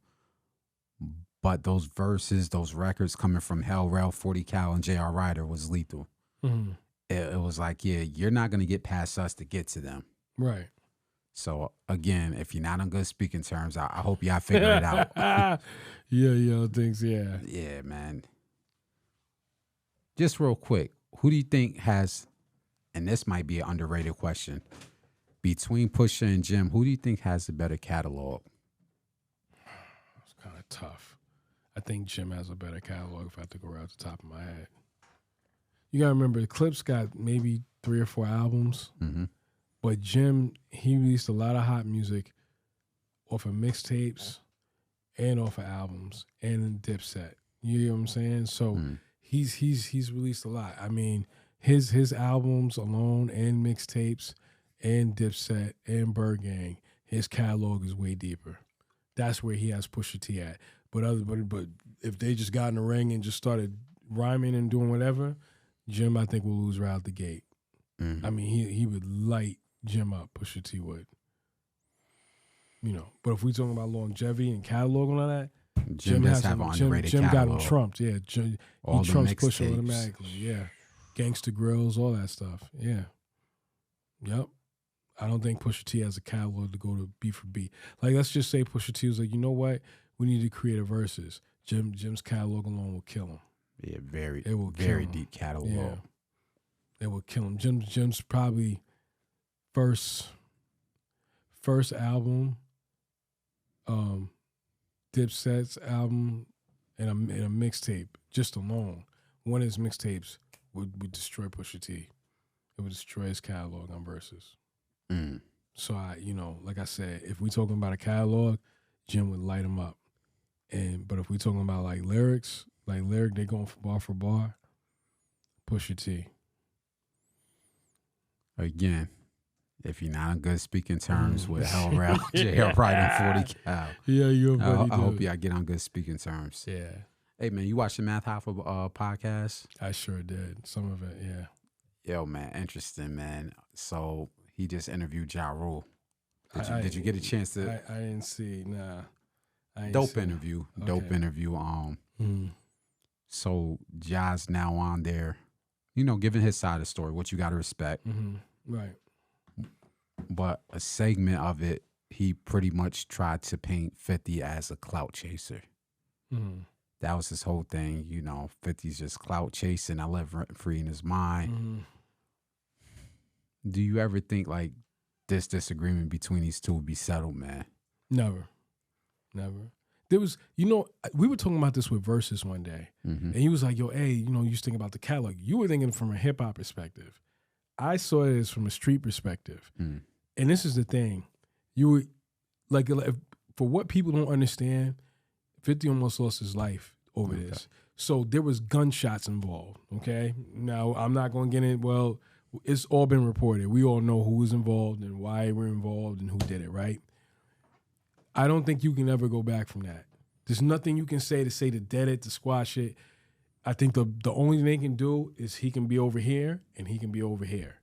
But those verses, those records coming from Hell Rel, 40 Cal, and JR Ryder was lethal. Mhm. It was like, yeah, you're not going to get past us to get to them. Right. So, again, if you're not on good speaking terms, I hope y'all figure it out. Yo, thanks, yeah. Yeah, man. Just real quick, who do you think has, and this might be an underrated question, between Pusha and Jim, who do you think has the better catalog? It's kind of tough. I think Jim has a better catalog if I have to go right off the top of my head. You got to remember, the Clips got maybe 3 or 4 albums, Mm-hmm. but Jim, he released a lot of hot music off of mixtapes and off of albums and Dipset. You know what I'm saying? So he's released a lot. I mean, his albums alone and mixtapes and Dipset and Bird Gang, his catalog is way deeper. That's where he has Pusha T at. But if they just got in the ring and just started rhyming and doing whatever, Jim, I think, will lose right out the gate. Mm-hmm. I mean, he would light Jim up. Pusha T would. You know, but if we talking about longevity and catalog and all that, Jim does has have him. an underrated Jim got catalog. him trumped. Yeah, All he the trumps Pusha mixtapes. automatically. Yeah, Gangsta Grills, all that stuff. Yeah, yep. I don't think Pusha T has a catalog to go to beat for beat. Like, let's just say Pusha T was like, you know what? We need to create a verses. Jim's catalog alone will kill him. Yeah, very, It will very kill him. deep catalog. Yeah, it will kill him. Jim's probably first album, Dipset's album, and a mixtape just alone. One of his mixtapes would destroy Pusha T. It would destroy his catalog on verses. Mm. So like I said, if we talking about a catalog, Jim would light him up. But if we talking about like lyrics, they going for bar, Pusha T. Again, If you're not on good speaking terms with Hell Rell, JL Wright, and 40 Cal, Yeah, you're I hope y'all get on good speaking terms. Yeah, Hey, man, you watch the Math Hoffa podcast? I sure did. Some of it, yeah. Yo, man, interesting, man. So he just interviewed Ja Rule. Did you get a chance to? I didn't see. Nah. Dope interview. Dope interview. So Ja's now on there, giving his side of the story, what you got to respect. Right. But a segment of it, he pretty much tried to paint 50 as a clout chaser. That was his whole thing. 50's just clout chasing. I live rent free in his mind. Do you ever think like this disagreement between these two would be settled, man? Never. There was, we were talking about this with Versus one day, and he was like, yo, hey, you just think about the catalog. You were thinking from a hip hop perspective. I saw it as from a street perspective. And this is the thing. You were like, for what people don't understand, 50 almost lost his life over this. So there was gunshots involved, okay? Now, I'm not going to get in, well, it's all been reported. We all know who was involved and why we're involved and who did it, right? I don't think you can ever go back from that. There's nothing you can say to dead it, to squash it. I think the only thing they can do is he can be over here and he can be over here.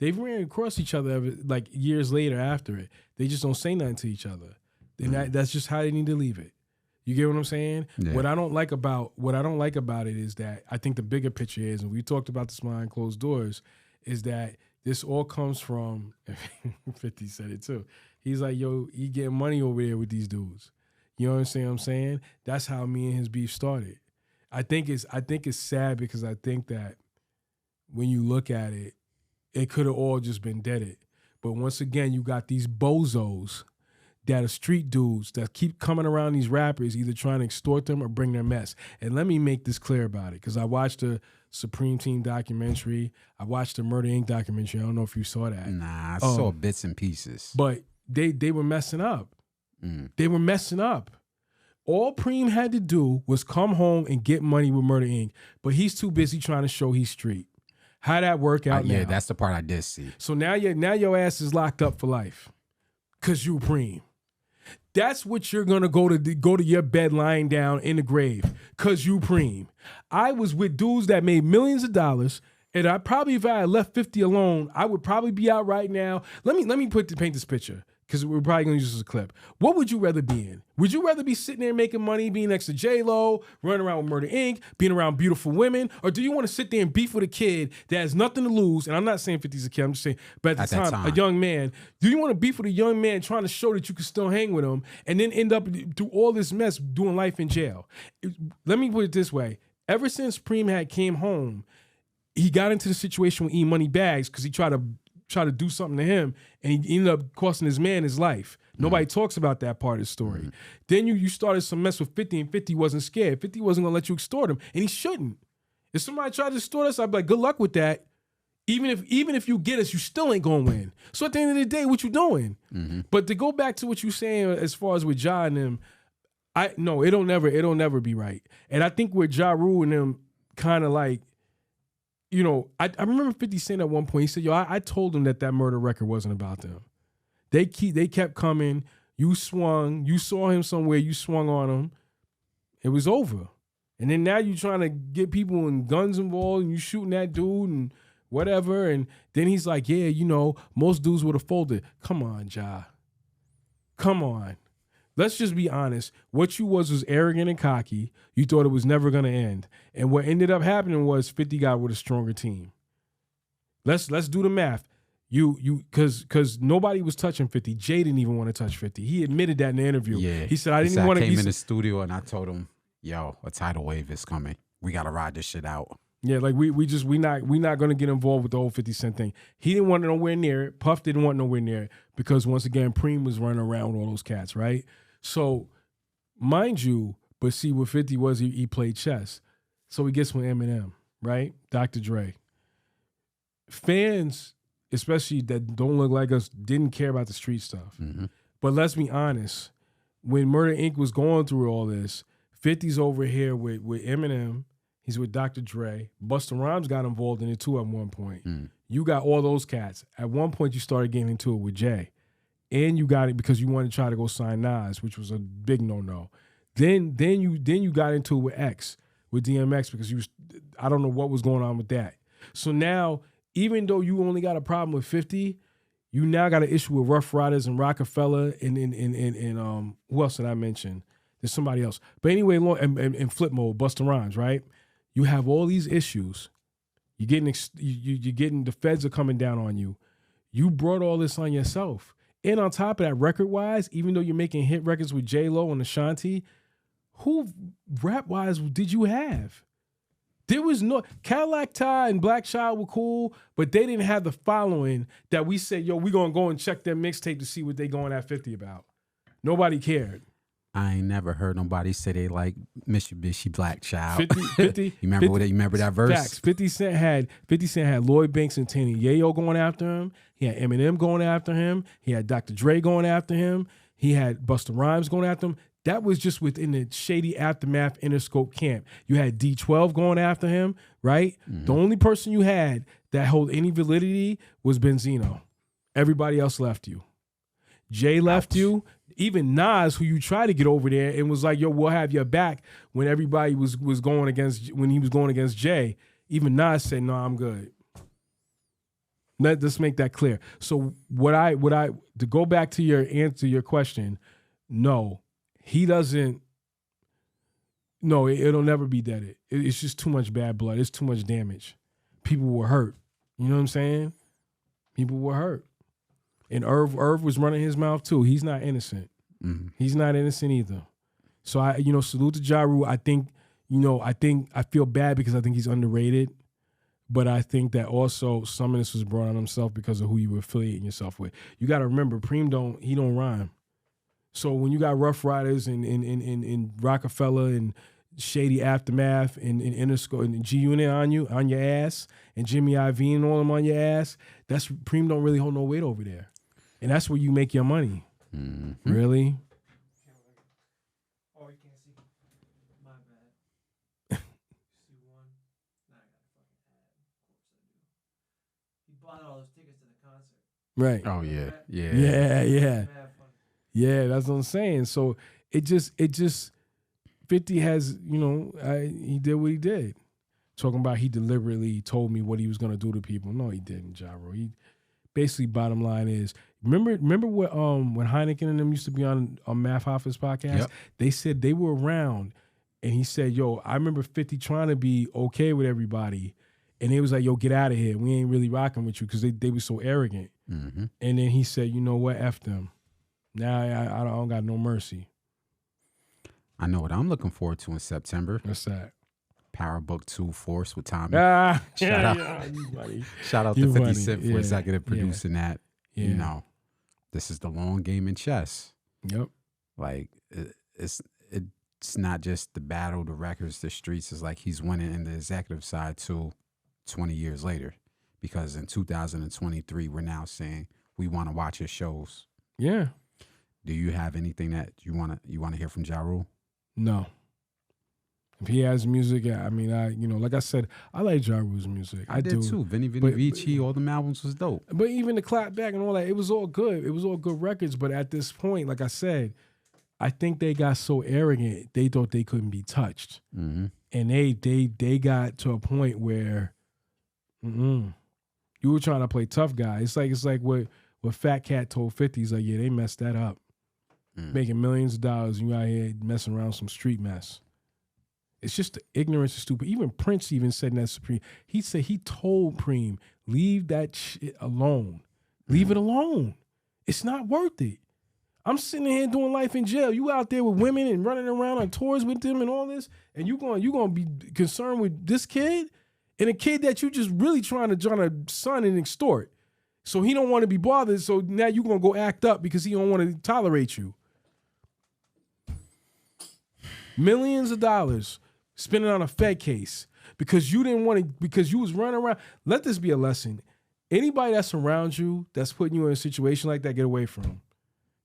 They've ran across each other like years later after it. They just don't say nothing to each other. And that's just how they need to leave it. You get what I'm saying? Yeah. What I don't like about it is that I think the bigger picture is, and we talked about this behind closed doors, is that this all comes from 50 said it too. He's like, yo, he getting money over there with these dudes. You know what I'm saying? That's how me and his beef started. I think it's sad because I think that when you look at it, it could have all just been deaded. But once again, you got these bozos that are street dudes that keep coming around these rappers, either trying to extort them or bring their mess. And let me make this clear about it, because I watched the Supreme Team documentary. I watched the Murder Inc. documentary. I don't know if you saw that. Nah, I saw bits and pieces. But they were messing up. They were messing up. All Preem had to do was come home and get money with Murder Inc., but he's too busy trying to show he's street. How'd that work out now? Yeah, that's the part I did see. So now your ass is locked up for life because you Preem. That's what you're going to go to your bed lying down in the grave, because you Preem. I was with dudes that made millions of dollars, and I probably, if I had left 50 alone, I would probably be out right now. Let me paint this picture, because we're probably going to use this as a clip. What would you rather be in? Would you rather be sitting there making money, being next to J-Lo, running around with Murder Inc., being around beautiful women? Or do you want to sit there and beef with a kid that has nothing to lose? And I'm not saying 50's a kid, I'm just saying, but at the time, a young man. Do you want to beef with a young man trying to show that you can still hang with him and then end up through all this mess doing life in jail? Let me put it this way. Ever since Preem came home, he got into the situation with E-Money Bags because he tried to do something to him, and he ended up costing his man his life. Nobody talks about that part of the story. Then you started some mess with 50, and 50 wasn't scared. 50 wasn't going to let you extort him, and he shouldn't. If somebody tried to extort us, I'd be like, good luck with that. Even if you get us, you still ain't going to win. So at the end of the day, what you doing? But to go back to what you're saying as far as with Ja and them, it'll never be right. And I think with Ja Rule and them kind of like, I remember 50 saying at one point, he said, yo, I told him that murder record wasn't about them. They kept coming. You swung. You saw him somewhere. You swung on him. It was over. And then now you trying to get people and guns involved, and you shooting that dude and whatever. And then he's like, yeah, most dudes would have folded. Come on, Ja. Come on. Let's just be honest. What you was arrogant and cocky. You thought it was never going to end. And what ended up happening was 50 got with a stronger team. Let's do the math. Because nobody was touching 50. Jay didn't even want to touch 50. He admitted that in the interview. Yeah. He said, I didn't want to. I came in the studio and I told him, yo, a tidal wave is coming. We got to ride this shit out. Yeah, like we not going to get involved with the whole 50 Cent thing. He didn't want nowhere near it. Puff didn't want nowhere near it because, once again, Preem was running around with all those cats, right? So, mind you, but see, what 50 was, he played chess. So he gets with Eminem, right? Dr. Dre. Fans, especially that don't look like us, didn't care about the street stuff. But let's be honest. When Murder Inc. was going through all this, 50's over here with Eminem. He's with Dr. Dre. Busta Rhymes got involved in it too at one point. You You got all those cats. At one point, you started getting into it with Jay, and you got it because you wanted to try to go sign Nas, which was a big no. Then you got into it with X, with DMX, because I don't know what was going on with that. So now, even though you only got a problem with 50, you now got an issue with Rough Riders and Rockefeller and who else did I mention? There's somebody else. But anyway, and Flip Mode, Busta Rhymes, right? You have all these issues. You're getting the feds are coming down on you. You brought all this on yourself. And on top of that, record-wise, even though you're making hit records with J-Lo and Ashanti, who rap-wise did you have? There was no Cadillac Ty and Black Child were cool, but they didn't have the following that we said, yo, we gonna go and check their mixtape to see what they going at 50 about. Nobody cared. I ain't never heard nobody say they like Mitsubishi Black Child. 50 you remember that verse? Facts. 50 Cent had Lloyd Banks and Tiny Yayo going after him. He had Eminem going after him. He had Dr. Dre going after him. He had Busta Rhymes going after him. That was just within the shady Aftermath Interscope camp. You had D12 going after him, right? Mm-hmm. The only person you had that held any validity was Benzino. Everybody else left you. Jay left you. Even Nas, who you tried to get over there and was like, yo, we'll have your back when everybody was going against, when he was going against Jay. Even Nas said, no, I'm good. Let's make that clear. So to go back to your answer, your question, no, he doesn't. No, it'll never be that. It's just too much bad blood. It's too much damage. People were hurt. You know what I'm saying? People were hurt. And Irv was running his mouth too. He's not innocent. Mm-hmm. He's not innocent either. So salute to Ja Rule. I feel bad because I think he's underrated. But I think that also some of this was brought on himself because of who you were affiliating yourself with. You got to remember, Preem don't rhyme. So when you got Rough Riders and Rockefeller and Shady Aftermath and Interscope and G Unit on your ass and Jimmy Iovine and all them on your ass, that's Preem don't really hold no weight over there. And that's where you make your money. Mm-hmm. Really? Oh, you can't see. My bad. See one? Nah, I got a fucking ad. Of course I do. He bought all those tickets to the concert. Right. Oh, yeah. Yeah. Yeah, that's what I'm saying. So it just 50 has, he did what he did. Talking about he deliberately told me what he was going to do to people. No, he didn't, Ja Rule. He basically, bottom line is, remember what when Heineken and them used to be on Math Hoffa's podcast? Yep. They said they were around, and he said, yo, I remember 50 trying to be okay with everybody, and they was like, yo, get out of here. We ain't really rocking with you because they were so arrogant. Mm-hmm. And then he said, you know what, F them. Now I don't got no mercy. I know what I'm looking forward to in September. What's that? Power Book 2 Force with Tommy. Shout out to 50 Cent for executive producing that. Yeah. This is the long game in chess. Yep. Like it's not just the battle, the records, the streets. It's like he's winning in the executive side too 20 years later. Because in 2023, we're now saying we want to watch his shows. Yeah. Do you have anything that you want to hear from Ja Rule? No. If he has music, like I said, I like Ja Rule's music. I did too. Vinny Vici, all the albums was dope. But even the clap back and all that, it was all good. It was all good records. But at this point, like I said, I think they got so arrogant, they thought they couldn't be touched. Mm-hmm. And they got to a point where you were trying to play tough guy. It's like what Fat Cat told 50. He's like, yeah, they messed that up. Making millions of dollars, you out here messing around some street mess. It's just the ignorance is stupid. Even Prince even said in that Supreme, he said he told Preem, leave that shit alone. Leave it alone. It's not worth it. I'm sitting here doing life in jail. You out there with women and running around on tours with them and all this, and you gonna be concerned with this kid and a kid that you just really trying to son and extort. So he don't want to be bothered. So now you gonna go act up because he don't want to tolerate you. Millions of dollars spending on a Fed case because you didn't want to, because you was running around. Let this be a lesson. Anybody that's around you that's putting you in a situation like that, get away from them.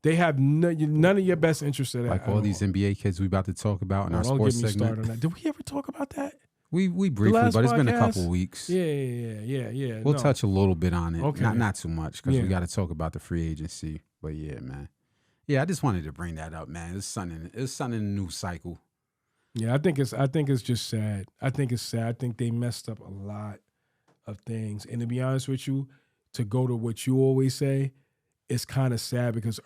They have none of your best interests at like all these NBA kids we about to talk about in our sports segment. Did we ever talk about that? We briefly, last but it's been a couple podcast? weeks. Yeah. We'll No. touch a little bit on it. Okay. Not too much because Yeah. we got to talk about the free agency. But yeah, man. Yeah, I just wanted to bring that up, man. It's something in the news cycle. Yeah, I think it's just sad. I think it's sad. I think they messed up a lot of things. And to be honest with you, to go to what you always say, it's kind of sad because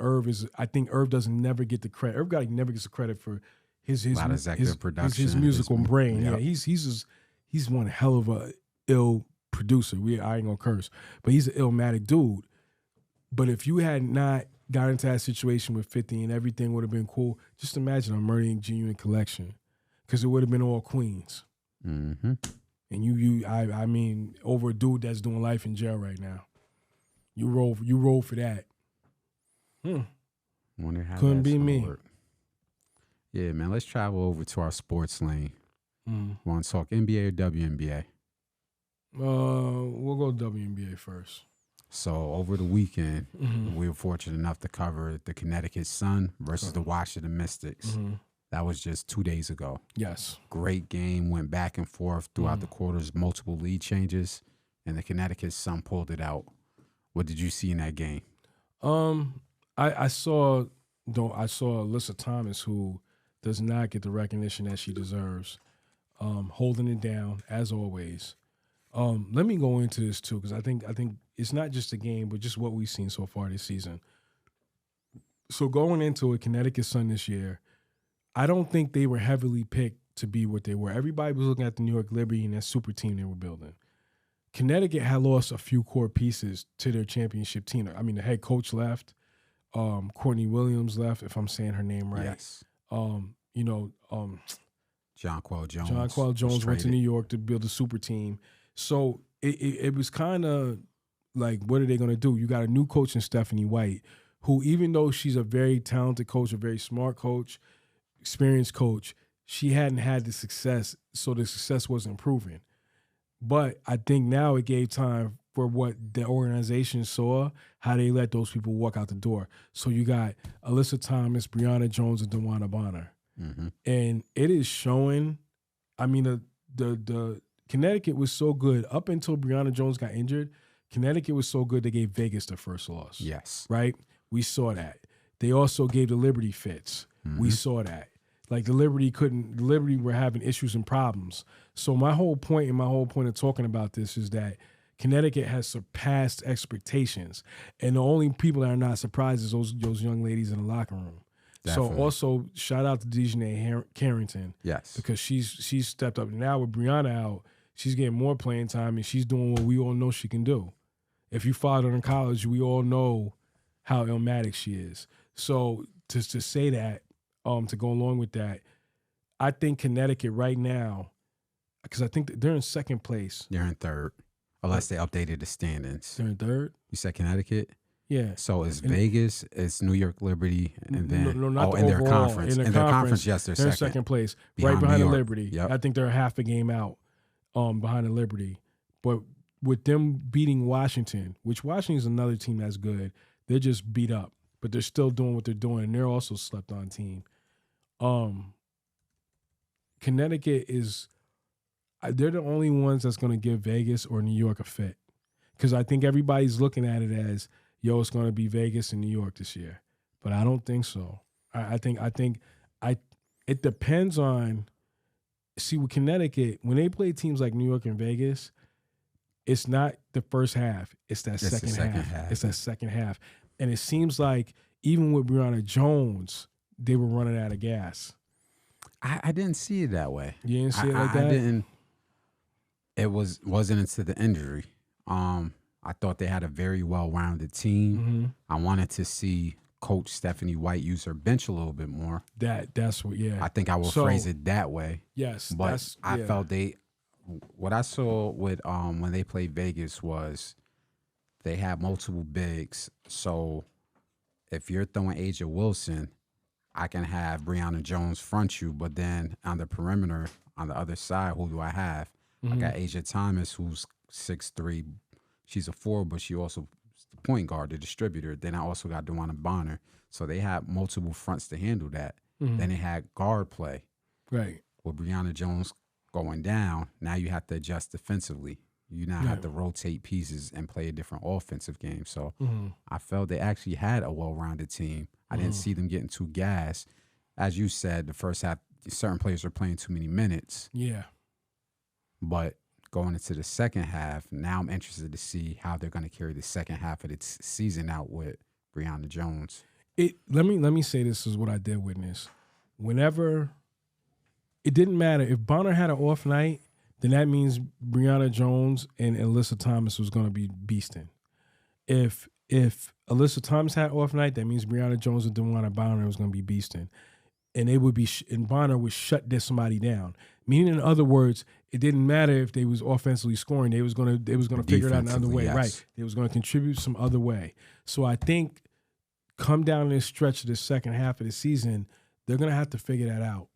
I think Irv doesn't never get the credit. Irv never gets the credit for his A lot of executive production, his musical brain. Yep. Yeah, he's one hell of a ill producer. I ain't gonna curse, but he's an illmatic dude. But if you had not got into that situation with 50 and everything would have been cool, just imagine a Murray and G-Unit collection, because it would have been all Queens. Mm-hmm. And I mean, over a dude that's doing life in jail right now. You roll for that. Wonder how Couldn't that's be gonna me. work. Yeah, man. Let's travel over to our sports lane. Mm. Want to talk NBA or WNBA? We'll go WNBA first. So over the weekend, we were fortunate enough to cover the Connecticut Sun versus the Washington Mystics. That was just 2 days ago. Yes. Great game, went back and forth throughout the quarters, multiple lead changes, and the Connecticut Sun pulled it out. What did you see in that game? I saw Alyssa Thomas, who does not get the recognition that she deserves, holding it down as always. Let me go into this too, because I think it's not just a game, but just what we've seen so far this season. So going into it, Connecticut Sun this year, I don't think they were heavily picked to be what they were. Everybody was looking at the New York Liberty and that super team they were building. Connecticut had lost a few core pieces to their championship team. I mean, the head coach left. Courtney Williams left, if I'm saying her name right. Yes. Jonquel Jones. Jonquel Jones went to New York to build a super team. So it was kind of like, what are they going to do? You got a new coach in Stephanie White, who, even though she's a very talented coach, a very smart coach, experienced coach, she hadn't had the success, so the success wasn't proven. But I think now it gave time for what the organization saw, how they let those people walk out the door. So you got Alyssa Thomas, Brianna Jones, and DeWanna Bonner. Mm-hmm. And it is showing, I mean, the Connecticut was so good. Up until Brianna Jones got injured, Connecticut was so good they gave Vegas the first loss. Yes. Right? We saw that. They also gave the Liberty fits. Mm-hmm. We saw that. Like the Liberty were having issues and problems. So my whole point of talking about this is that Connecticut has surpassed expectations. And the only people that are not surprised is those young ladies in the locker room. Definitely. So also shout out to Dejanay Carrington. Yes. Because she's stepped up. Now with Brianna out, she's getting more playing time and she's doing what we all know she can do. If you followed her in college, we all know how illmatic she is. So to say that, to go along with that, I think Connecticut right now, because I think they're in second place. They're in third, unless they updated the standings. They're in third? You said Connecticut? Yeah. So it's Vegas, it's New York Liberty, and then not in their overall. conference. In their conference, yes, they're in second. second place, Behind right behind New the York. Liberty. Yep. I think they're half a game out behind the Liberty. But with them beating Washington, which Washington's another team that's good, they're just beat up. But they're still doing what they're doing, and they're also slept on team. Connecticut they're the only ones that's going to give Vegas or New York a fit. Because I think everybody's looking at it as, yo, it's going to be Vegas and New York this year. But I don't think so. I think it depends on, see, with Connecticut, when they play teams like New York and Vegas, it's not the first half. It's that second half. It's that second half. And it seems like even with Brianna Jones, they were running out of gas. I didn't see it that way. You didn't see it like that? I didn't. It wasn't into the injury. I thought they had a very well-rounded team. Mm-hmm. I wanted to see Coach Stephanie White use her bench a little bit more. That's what, yeah. I think I will phrase it that way. Yes, but I felt what I saw with when they played Vegas was they had multiple bigs. So if you're throwing Aja Wilson, I can have Brianna Jones front you, but then on the perimeter, on the other side, who do I have? I got Aja Thomas, who's 6'3". She's a 4, but she also the point guard, the distributor. Then I also got DeWanna Bonner. So they had multiple fronts to handle that. Then they had guard play. Right. With Brianna Jones going down, now you have to adjust defensively. You now have Right. to rotate pieces and play a different offensive game. So Mhm. I felt they actually had a well-rounded team. I didn't see them getting too gassed. As you said, the first half, certain players are playing too many minutes. Yeah. But going into the second half, now I'm interested to see how they're going to carry the second half of the season out with Breonna Jones. Let me say this is what I did witness. Whenever it didn't matter if Bonner had an off night, then that means Breonna Jones and Alyssa Thomas was going to be beasting. If Alyssa Thomas had off night, that means Breonna Jones and DeWanna Bonner was going to be beasting, and they would be and Bonner would shut somebody down. Meaning, in other words, it didn't matter if they was offensively scoring; they was going to figure it out another way, Defensively, yes. right? They was going to contribute some other way. So I think come down this stretch of the second half of the season, they're going to have to figure that out.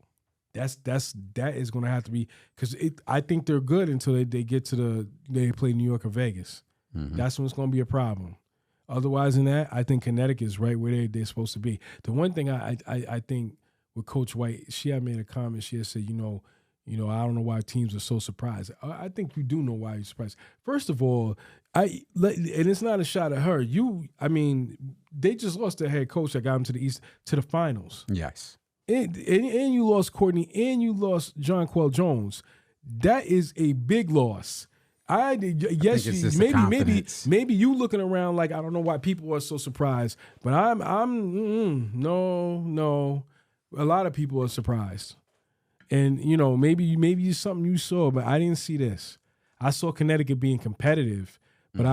That is going to have to be because I think they're good until they get to they play New York or Vegas. Mhm. That's when it's going to be a problem. Otherwise than that, I think Connecticut is right where they're supposed to be. The one thing I think with Coach White, she had made a comment. She had said, I don't know why teams are so surprised. I think you do know why you're surprised. First of all, and it's not a shot at her. They just lost their head coach that got them to the finals. Yes. And you lost Courtney, and you lost John Quell Jones. That is a big loss. think it's just the confidence. Maybe you looking around like I don't know why people are so surprised, but no. A lot of people are surprised, and maybe it's something you saw, but I didn't see this. I saw Connecticut being competitive, but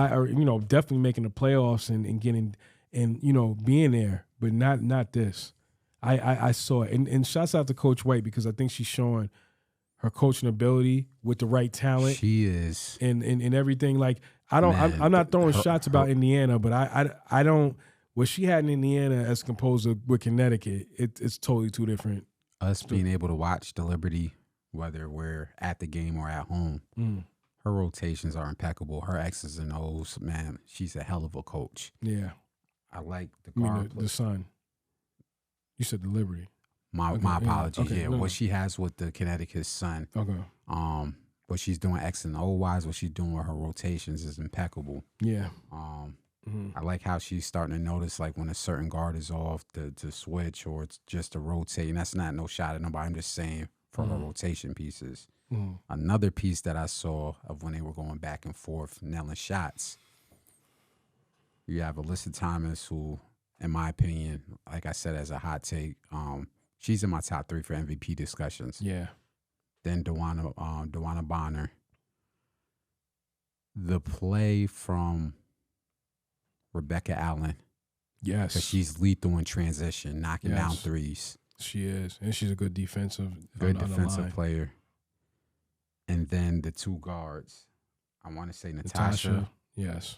definitely making the playoffs and getting and being there, but not this. I saw it, and shouts out to Coach White because I think she's showing her coaching ability with the right talent. She is. And everything. Like I'm not throwing shots about Indiana, but I don't. What she had in Indiana as composed with Connecticut, it's totally two different. Us being able to watch the Liberty, whether we're at the game or at home, her rotations are impeccable. Her X's and O's, man, she's a hell of a coach. Yeah, I like the guard. the Sun. You said the Liberty. My Okay, apologies. okay, Yeah, no. what she has with the Connecticut Sun, Okay. what she's doing X and O wise, what she's doing with her rotations is impeccable. Yeah. I like how she's starting to notice like when a certain guard is off to switch or it's just to rotate. And that's not no shot at nobody. I'm just saying for her rotation pieces. Another piece that I saw of when they were going back and forth, nailing shots. You have Alyssa Thomas, who, in my opinion, like I said, as a hot take, she's in my top 3 for MVP discussions. Yeah. Then DeWanna Bonner. The play from Rebecca Allen, Yes. because she's lethal in transition, knocking down Yes. threes. She is, and she's a good defensive Good on the defensive line. player. And then the 2 guards. I want to say Natasha. Yes.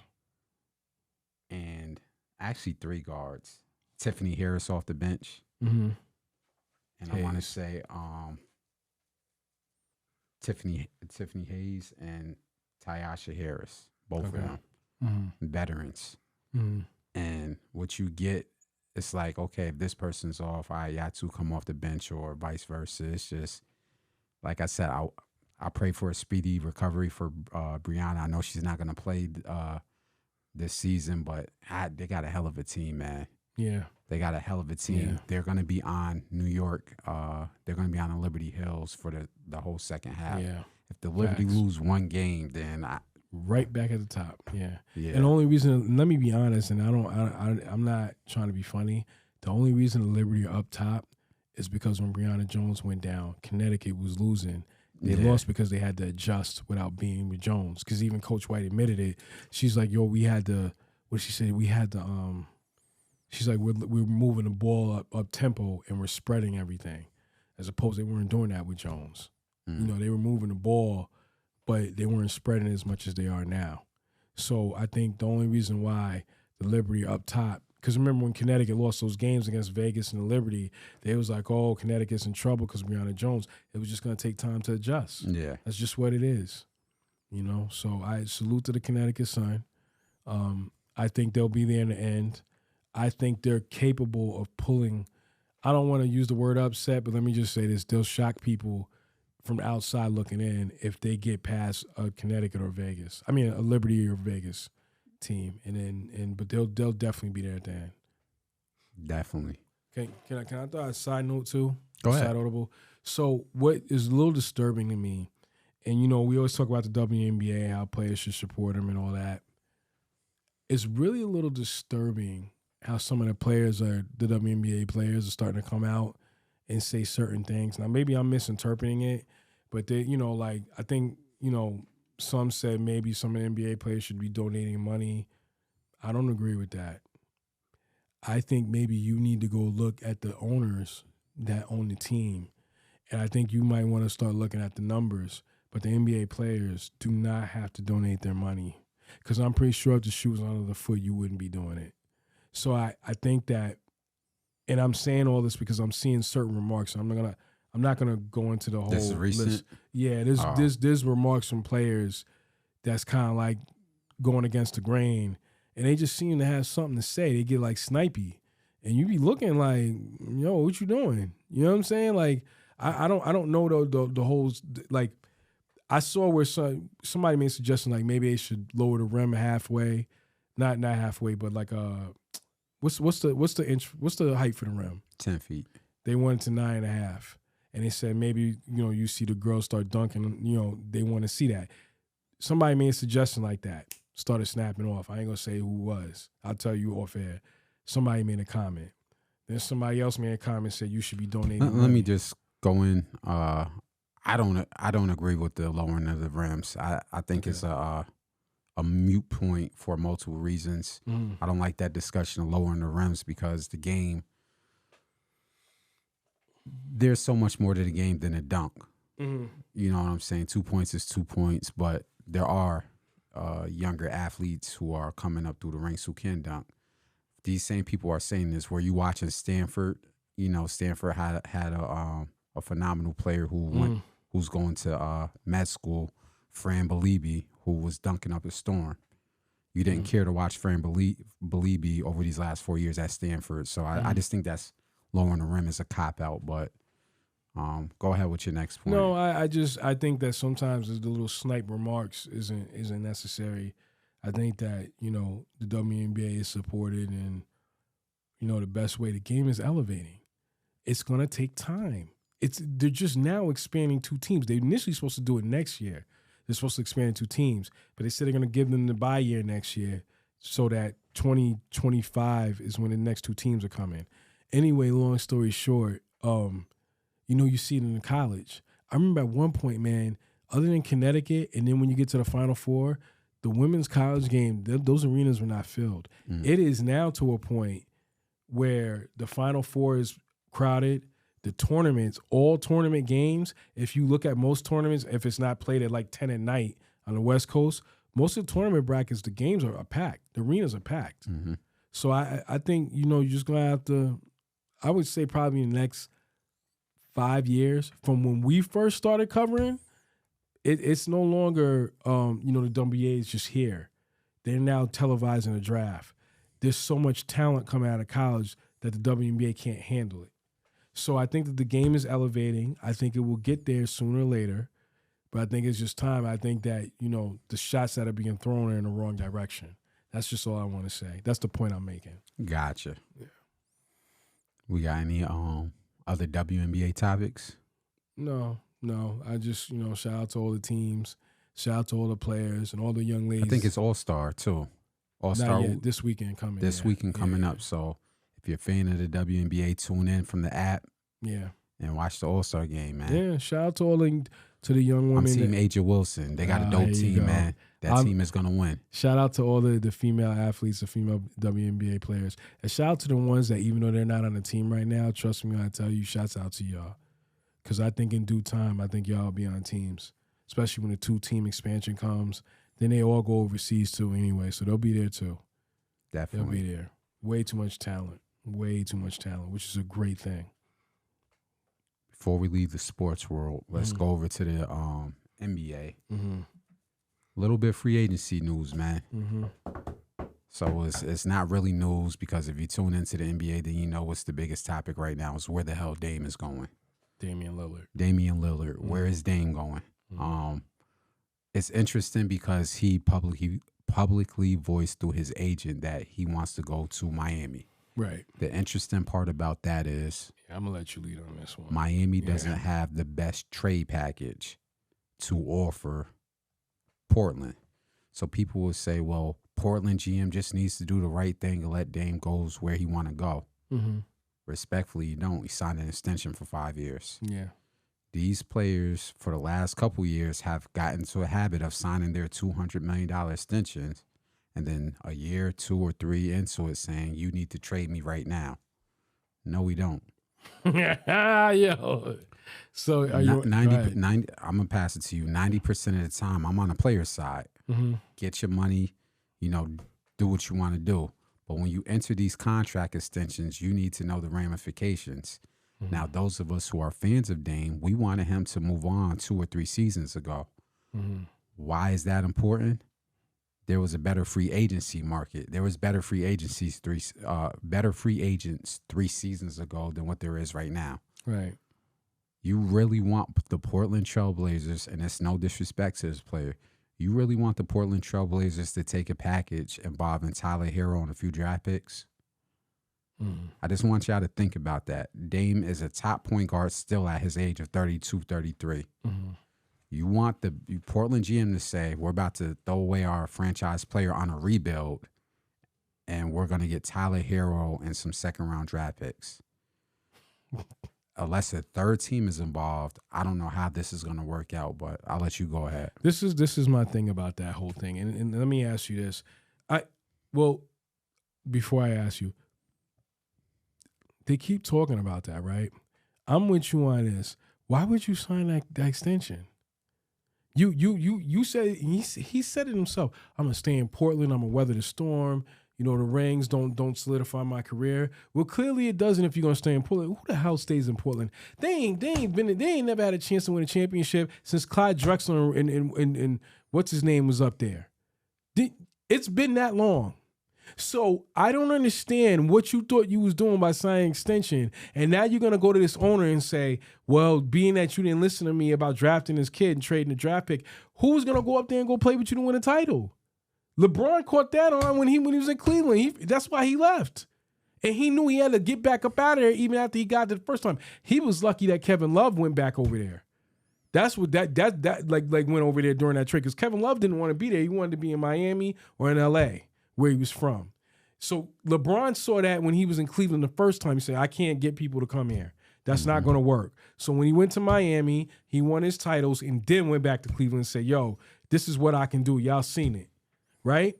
And actually 3 guards. Tiffany Harris off the bench. Mm-hmm. And I want to Hayes. say Tiffany Hayes and Tyasha Harris, both of Okay. them, veterans. And what you get, it's like, okay, if this person's off, all right, y'all 2 come off the bench or vice versa. It's just, like I said, I pray for a speedy recovery for Breonna. I know she's not going to play this season, but they got a hell of a team, man. Yeah. They got a hell of a team. Yeah. They're going to be on New York. They're going to be on the Liberty Hills for the whole second half. Yeah. If the Liberty Facts. lose one game, then Right back at the top. Yeah. yeah. And the only reason, let me be honest, and I'm not trying to be funny. The only reason the Liberty are up top is because when Breonna Jones went down, Connecticut was losing. They Yeah. lost because they had to adjust without being with Jones. Because even Coach White admitted it. She's like, "Yo, we had to." What did she say? We had to. She's like, "We're moving the ball up tempo and we're spreading everything," as opposed they weren't doing that with Jones. They were moving the ball, but they weren't spreading as much as they are now. So I think the only reason why the Liberty are up top, because remember when Connecticut lost those games against Vegas and the Liberty, they was like, oh, Connecticut's in trouble because Breonna Jones. It was just going to take time to adjust. Yeah. That's just what it is, So I salute to the Connecticut Sun. I think they'll be there in the end. I think they're capable of pulling. I don't want to use the word upset, but let me just say this. They'll shock people from outside looking in if they get past a Connecticut or Vegas. I mean, a Liberty or Vegas team, but they'll definitely be there at the end. Definitely. Can I throw out a side note too? Go ahead. Side audible. So what is a little disturbing to me, and we always talk about the WNBA, how players should support them and all that. It's really a little disturbing how some of the WNBA players are starting to come out and say certain things. Now maybe I'm misinterpreting it, but they, I think, some said maybe some of the NBA players should be donating money. I don't agree with that. I think maybe you need to go look at the owners that own the team. And I think you might want to start looking at the numbers. But the NBA players do not have to donate their money. Because I'm pretty sure if the shoe was under the foot, you wouldn't be doing it. So I think that, and I'm saying all this because I'm seeing certain remarks. I'm not gonna go into the whole This is recent? list. Yeah, there's remarks from players that's kind of like going against the grain. And they just seem to have something to say. They get like snipey, and you be looking like, yo, what you doing? You know what I'm saying? Like, I don't know the whole, like, I saw where somebody made a suggestion like maybe they should lower the rim halfway, not halfway, but like what's the height for the rim? 10 feet. They went to 9.5, and they said maybe you see the girls start dunking, they want to see that. Somebody made a suggestion like that. Started snapping off. I ain't gonna say who it was. I'll tell you off air. Somebody made a comment. Then somebody else made a comment and said you should be donating. Let me just go in. I don't agree with the lowering of the rims. I think it's a moot point for multiple reasons. I don't like that discussion of lowering the rims because the game, there's so much more to the game than a dunk. You know what I'm saying? 2 points is 2 points, but there are younger athletes who are coming up through the ranks who can dunk. These same people are saying this. Were you watching Stanford? Stanford had a phenomenal player who's going to med school, Fran Beliebe, who was dunking up a storm. You didn't care to watch Fran Beliebe over these last 4 years at Stanford. So I just think that's lowering the rim is a cop-out. But go ahead with your next point. No, I think that sometimes the little snipe remarks isn't necessary. I think that, the WNBA is supported and, the best way the game is elevating. It's going to take time. They're just now expanding 2 teams. They're initially supposed to do it next year. They're supposed to expand 2 teams, but they said they're going to give them the bye year next year so that 2025 is when the next 2 teams are coming. Anyway, long story short, you see it in college. I remember at one point, man, other than Connecticut, and then when you get to the Final Four, the women's college game, those arenas were not filled. It is now to a point where the Final Four is crowded. The tournaments, all tournament games, if you look at most tournaments, if it's not played at like 10 at night on the West Coast, most of the tournament brackets, the games are packed. The arenas are packed. So I think, you're just going to have to, I would say probably in the next 5 years from when we first started covering, it's no longer, the WNBA is just here. They're now televising a draft. There's so much talent coming out of college that the WNBA can't handle it. So I think that the game is elevating. I think it will get there sooner or later, but I think it's just time. I think that, the shots that are being thrown are in the wrong direction. That's just all I want to say. That's the point I'm making. Gotcha. Yeah. We got any other WNBA topics? No. I just, shout out to all the teams, shout out to all the players and all the young ladies. I think it's All-Star too. All-Star Not yet. This weekend coming. This weekend coming up. So if you're a fan of the WNBA, tune in from the app. Yeah. And watch the All-Star game, man. Yeah. Shout out to all the young women. I'm Team Aja Wilson. They got a dope team, man. That team is gonna win. Shout out to all the female athletes, the female WNBA players, and shout out to the ones that even though they're not on the team right now, trust me when I tell you, shouts out to y'all. Because I think in due time, I think y'all will be on teams, especially when the 2-team expansion comes. Then they all go overseas too, anyway, so they'll be there too. Definitely, they'll be there. Way too much talent, which is a great thing. Before we leave the sports world, let's go over to the NBA. A little bit of free agency news, man. So it's not really news because if you tune into the NBA, then you know what's the biggest topic right now is where the hell Dame is going. Damian Lillard. Damian Lillard. Where is Dame going? It's interesting because he publicly voiced through his agent that he wants to go to Miami. Right. The interesting part about that is I'm going to let you lead on this one. Miami doesn't have the best trade package to offer Portland. So people will say, well, Portland GM just needs to do the right thing and let Dame goes where he want to go. Mm-hmm. Respectfully, you don't. He signed an extension for 5 years. Yeah. These players, for the last couple years, have gotten to a habit of signing their $200 million extensions, and then a year, 2 or 3 into it saying, you need to trade me right now. No, we don't. Yo. So are you 90, I'm going to pass it to you. 90% of the time, I'm on the player's side. Mm-hmm. Get your money, do what you want to do. But when you enter these contract extensions, you need to know the ramifications. Mm-hmm. Now, those of us who are fans of Dame, we wanted him to move on 2 or 3 seasons ago. Mm-hmm. Why is that important? There was a better free agency market. There was better free agents 3 seasons ago than what there is right now. Right. You really want the Portland Trailblazers, and it's no disrespect to this player, you really want the Portland Trailblazers to take a package involving Tyler Hero and a few draft picks? I just want y'all to think about that. Dame is a top point guard still at his age of 32, 33. You want the Portland GM to say, we're about to throw away our franchise player on a rebuild, and we're going to get Tyler Hero and some second-round draft picks. Unless a third team is involved, I don't know how this is going to work out, but I'll let you go ahead. This is my thing about that whole thing. And let me ask you this. Before I ask you, they keep talking about that, right? I'm with you on this. Why would you sign that extension? You said, he said it himself. I'm going to stay in Portland. I'm going to weather the storm. The rings don't solidify my career. Well, clearly it doesn't if you're gonna stay in Portland. Who the hell stays in Portland? They ain't never had a chance to win a championship since Clyde Drexler and what's his name was up there. It's been that long. So I don't understand what you thought you was doing by signing extension, and now you're gonna go to this owner and say, well, being that you didn't listen to me about drafting this kid and trading the draft pick, who's gonna go up there and go play with you to win a title? LeBron caught that on when he was in Cleveland. That's why he left. And he knew he had to get back up out of there even after he got there the first time. He was lucky that Kevin Love went back over there. That's what that went over there during that trade, because Kevin Love didn't want to be there. He wanted to be in Miami or in LA, where he was from. So LeBron saw that when he was in Cleveland the first time. He said, I can't get people to come here. That's not going to work. So when he went to Miami, he won his titles and then went back to Cleveland and said, yo, this is what I can do. Y'all seen it. Right?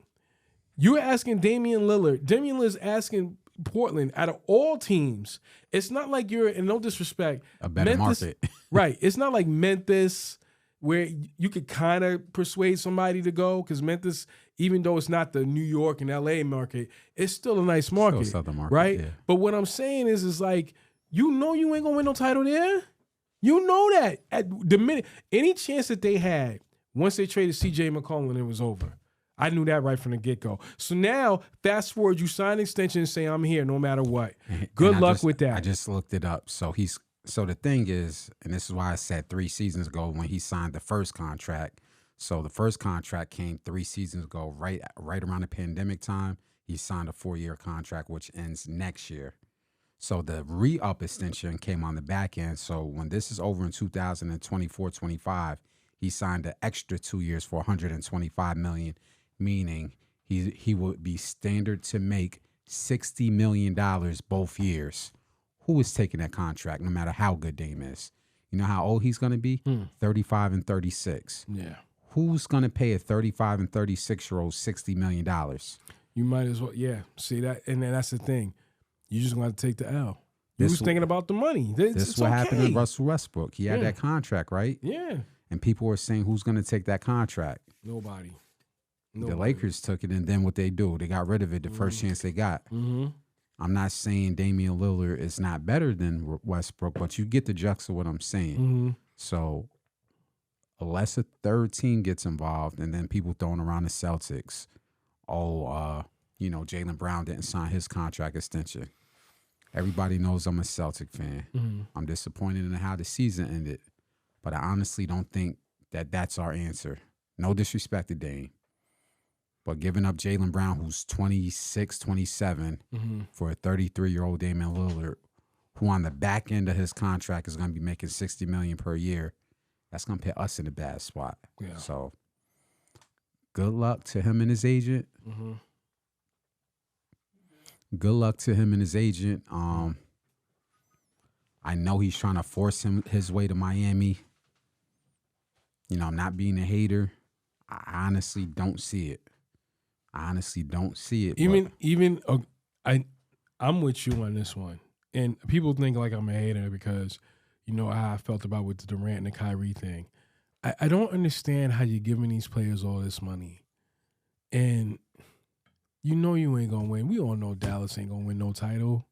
You're asking Damian Lillard. Damian Lillard's asking Portland out of all teams. It's not like you're, in no disrespect, a better market. Right. It's not like Memphis where you could kind of persuade somebody to go, because Memphis, even though it's not the New York and LA market, it's still a nice market. Still Southern market, right? Yeah. But what I'm saying is like, you ain't gonna win no title there. You know that. At the minute, any chance that they had, once they traded CJ McCollum, it was over. I knew that right from the get-go. So now, fast forward, you sign an extension and say, I'm here no matter what. Good luck with that. I just looked it up. So the thing is, and this is why I said 3 seasons ago when he signed the first contract. So the first contract came 3 seasons ago, right around the pandemic time. He signed a 4-year contract, which ends next year. So the re-up extension came on the back end. So when this is over in 2024-25, he signed an extra 2 years for $125 million. Meaning he would be standard to make $60 million both years. Who is taking that contract, no matter how good Dame is? You know how old he's going to be? 35 and 36. Yeah. Who's going to pay a 35 and 36-year-old $60 million? You might as well, yeah. See that, and then that's the thing. You just going to take the L. You was thinking about the money. This is what happened to Russell Westbrook. He had that contract, right? Yeah. And people were saying, who's going to take that contract? Nobody. The Lakers took it, and then what they do? They got rid of it the first chance they got. Mm-hmm. I'm not saying Damian Lillard is not better than Westbrook, but you get the jux of what I'm saying. Mm-hmm. So unless a third team gets involved, and then people throwing around the Celtics, Jaylen Brown didn't sign his contract extension. Everybody knows I'm a Celtic fan. Mm-hmm. I'm disappointed in how the season ended, but I honestly don't think that that's our answer. No disrespect to Dame, but giving up Jaylen Brown, who's 26, 27, Mm-hmm. for a 33-year-old Damian Lillard, who on the back end of his contract is going to be making $60 million per year, that's going to put us in a bad spot. Yeah. So good luck to him and his agent. Mm-hmm. Good luck to him and his agent. I know he's trying to force his way to Miami. You know, I'm not being a hater. I honestly don't see it. I'm with you on this one. And people think like I'm a hater because, you know, how I felt about with the Durant and the Kyrie thing. I don't understand how you're giving these players all this money. And you know you ain't going to win. We all know Dallas ain't going to win no title.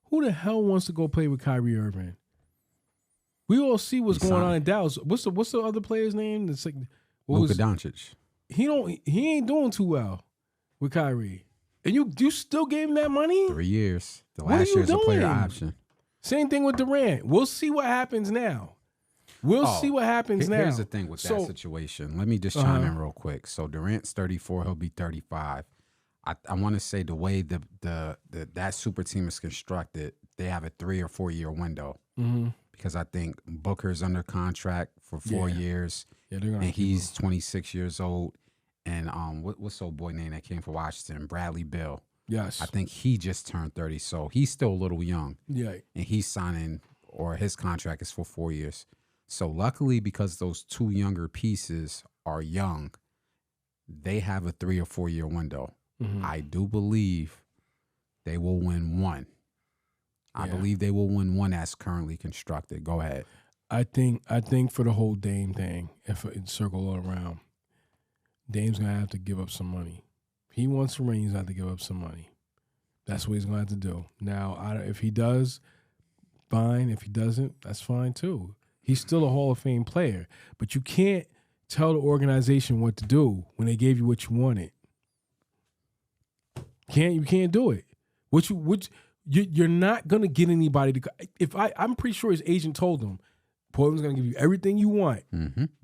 Who the hell wants to go play with Kyrie Irving? We all see what's going on in Dallas. What's the other player's name? It's like Luka Doncic. He ain't doing too well with Kyrie. And you still gave him that money? 3 years. The What are last you year's a player doing? option. Same thing with Durant. We'll see what happens now. We'll see what happens now. Here's the thing with that situation. Let me just chime in real quick. So Durant's 34. He'll be 35. I want to say the way that super team is constructed, they have a 3 or 4 year window. Mm-hmm. Because I think Booker's under contract for 4 years, and he's 26 years old. And what's old boy name that came for Washington? Bradley Beal. Yes. I think he just turned 30, so he's still a little young. Yeah. And he's signing, or his contract is for 4 years. So luckily, because those two younger pieces are young, they have a 3 or 4 year window. Mm-hmm. I do believe they will win one. I believe they will win one as currently constructed. Go ahead. I think for the whole Dame thing, if it circle all around, Dame's gonna have to give up some money. If he wants to ring, he's gonna have to give up some money. That's what he's gonna have to do. Now, if he does, fine. If he doesn't, that's fine too. He's still a Hall of Fame player, but you can't tell the organization what to do when they gave you what you wanted. You can't do it. You're not gonna get anybody to. I'm pretty sure his agent told him, Portland's gonna give you everything you want,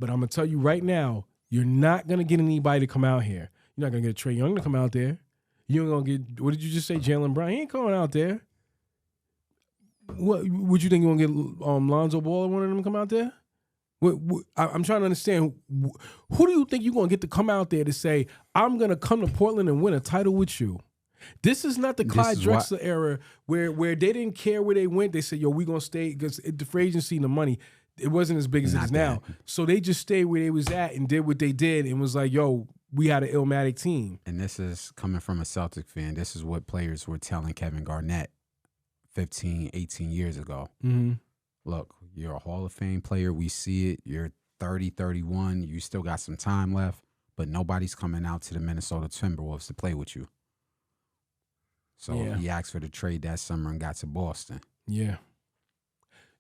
but I'm gonna tell you right now, you're not gonna get anybody to come out here. You're not gonna get Trae Young to come out there. You ain't gonna get. What did you just say, Jaylen Brown? He ain't coming out there. What would you think you're gonna get? Lonzo Ball or one of them to come out there? I'm trying to understand. Who do you think you're gonna get to come out there to say, I'm gonna come to Portland and win a title with you? This is not the Clyde Drexler era where they didn't care where they went. They said, yo, we going to stay because the free agency and the money, it wasn't as big as it is now. So they just stayed where they was at and did what they did and was like, yo, we had an Illmatic team. And this is coming from a Celtic fan. This is what players were telling Kevin Garnett 15, 18 years ago. Mm-hmm. Look, you're a Hall of Fame player. We see it. You're 30, 31. You still got some time left, but nobody's coming out to the Minnesota Timberwolves to play with you. So he asked for the trade that summer and got to Boston. Yeah.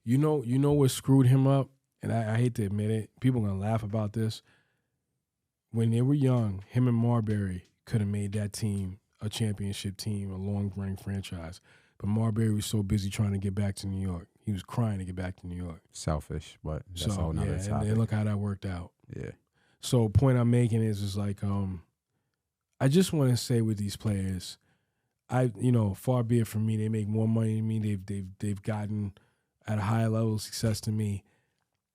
You know what screwed him up? And I hate to admit it. People are going to laugh about this. When they were young, him and Marbury could have made that team a championship team, a long-running franchise. But Marbury was so busy trying to get back to New York. He was crying to get back to New York. Selfish, but that's a whole nother topic. And look how that worked out. Yeah. So point I'm making is like, I just want to say with these players, far be it from me, they make more money than me. They've gotten at a higher level of success than me.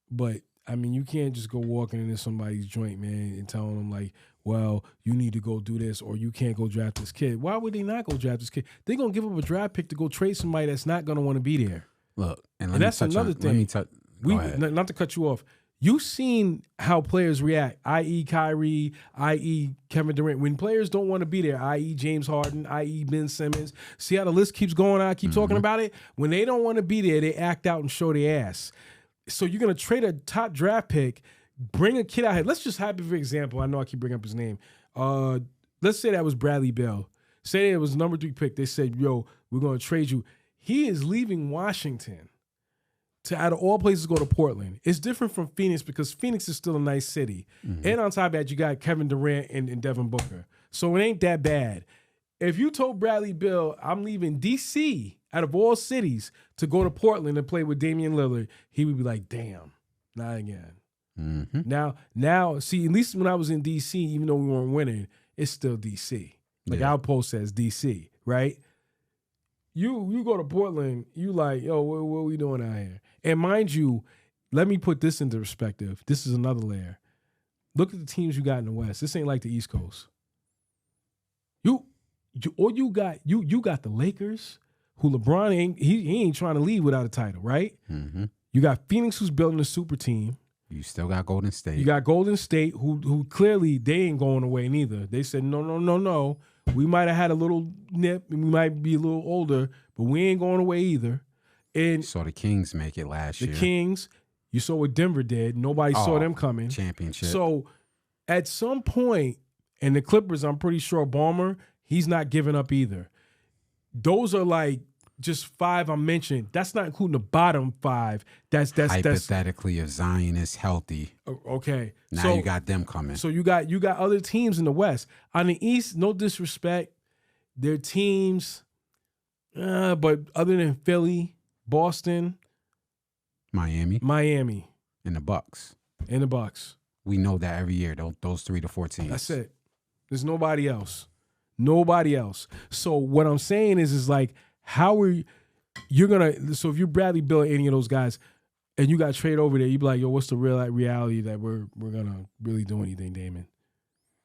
But I mean, you can't just go walking into somebody's joint, man, and telling them like, well, you need to go do this or you can't go draft this kid. Why would they not go draft this kid? They're gonna give up a draft pick to go trade somebody that's not gonna want to be there. Look, and that's another thing. Go ahead. Not to cut you off. You've seen how players react, i.e. Kyrie, i.e. Kevin Durant. When players don't want to be there, i.e. James Harden, i.e. Ben Simmons. See how the list keeps going on? I keep talking about it? When they don't want to be there, they act out and show their ass. So you're going to trade a top draft pick, bring a kid out here. Let's just have it for example. I know I keep bringing up his name. Let's say that was Bradley Beal. Say it was number 3 pick. They said, yo, we're going to trade you. He is leaving Washington to, out of all places, go to Portland. It's different from Phoenix because Phoenix is still a nice city. And on top of that, you got Kevin Durant and Devin Booker. So it ain't that bad. If you told Bradley Beal, I'm leaving D.C., out of all cities, to go to Portland and play with Damian Lillard, he would be like, damn, not again. Mm-hmm. Now, see, at least when I was in DC, even though we weren't winning, it's still DC. Like Yeah. Outpost says DC, right? You go to Portland, you like, yo, what are we doing out here? And mind you, let me put this into perspective. This is another layer. Look at the teams you got in the West. This ain't like the East Coast. You got the Lakers, who LeBron ain't trying to leave without a title, right? Mm-hmm. You got Phoenix, who's building a super team. You still got Golden State. You got Golden State, who clearly they ain't going away neither. They said no. We might have had a little nip, and we might be a little older, but we ain't going away either. And saw the Kings make it last year. the Kings, you saw what Denver did. Nobody saw them coming. Championship. So at some point, and the Clippers, I'm pretty sure Ballmer, he's not giving up either. Those are like just 5 I'm mentioning. That's not including the bottom 5. That's hypothetically, if Zion is healthy, okay. now you got them coming. So you got other teams in the West. On the East, no disrespect, their teams, but other than Philly, Boston, Miami, and the Bucks. We know that every year. Those 3 to 4 teams. That's it. There's nobody else. Nobody else. So what I'm saying is like, how are you're gonna? So if you're Bradley Beal or any of those guys, and you got trade over there, you be like, yo, what's the real reality that we're gonna really do anything, Damon?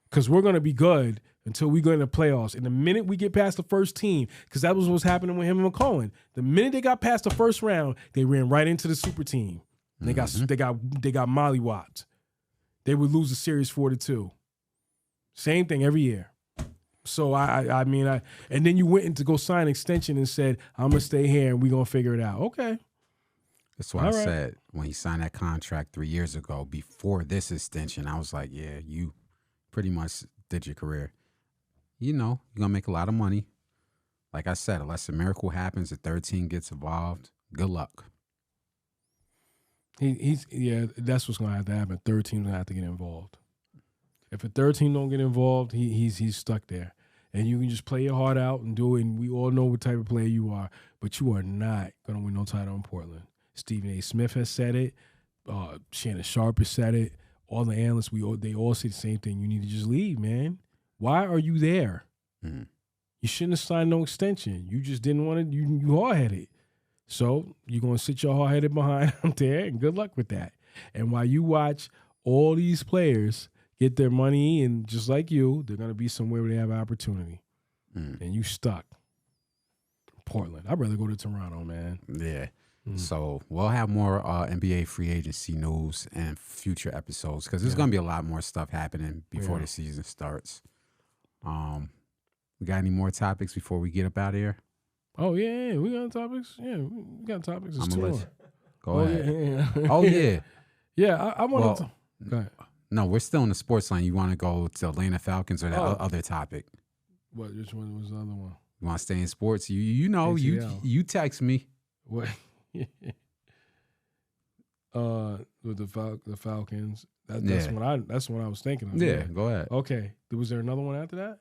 Because we're gonna be good until we go in the playoffs. And the minute we get past the first team, because that was what's happening with him and McCollum. The minute they got past the first round, they ran right into the super team. And they got mollywopped. They would lose the series 4-2. Same thing every year. So I mean, and then you went in to go sign an extension and said, I'm gonna stay here and we're gonna figure it out. Okay. That's why I said when he signed that contract 3 years ago, before this extension, I was like, yeah, you pretty much did your career. You know, you're gonna make a lot of money. Like I said, unless a miracle happens, the third team gets involved, good luck. That's what's gonna have to happen. Third team's gonna have to get involved. If a third team don't get involved, he's stuck there. And you can just play your heart out and do it, and we all know what type of player you are, but you are not going to win no title in Portland. Stephen A. Smith has said it. Shannon Sharp has said it. All the analysts, they all say the same thing. You need to just leave, man. Why are you there? Mm-hmm. You shouldn't have signed no extension. You just didn't want to. You hard-headed. So you're going to sit your hard-headed behind out there, and good luck with that. And while you watch all these players get their money, and just like you, they're going to be somewhere where they have an opportunity. And you stuck. Portland. I'd rather go to Toronto, man. Yeah. So we'll have more NBA free agency news and future episodes because there's going to be a lot more stuff happening before the season starts. We got any more topics before we get up out of here? Oh, yeah. We got topics. Yeah, we got topics. I'm going to let you. Go ahead. Yeah. Oh, yeah. Yeah, I want to. Go ahead. No, we're still in the sports line. You want to go to Atlanta Falcons or that other topic? Which one was the other one? You want to stay in sports? You know, ATL. you text me. What? With the Falcons. That's what I was thinking of. Yeah, go ahead. Okay. Was there another one after that?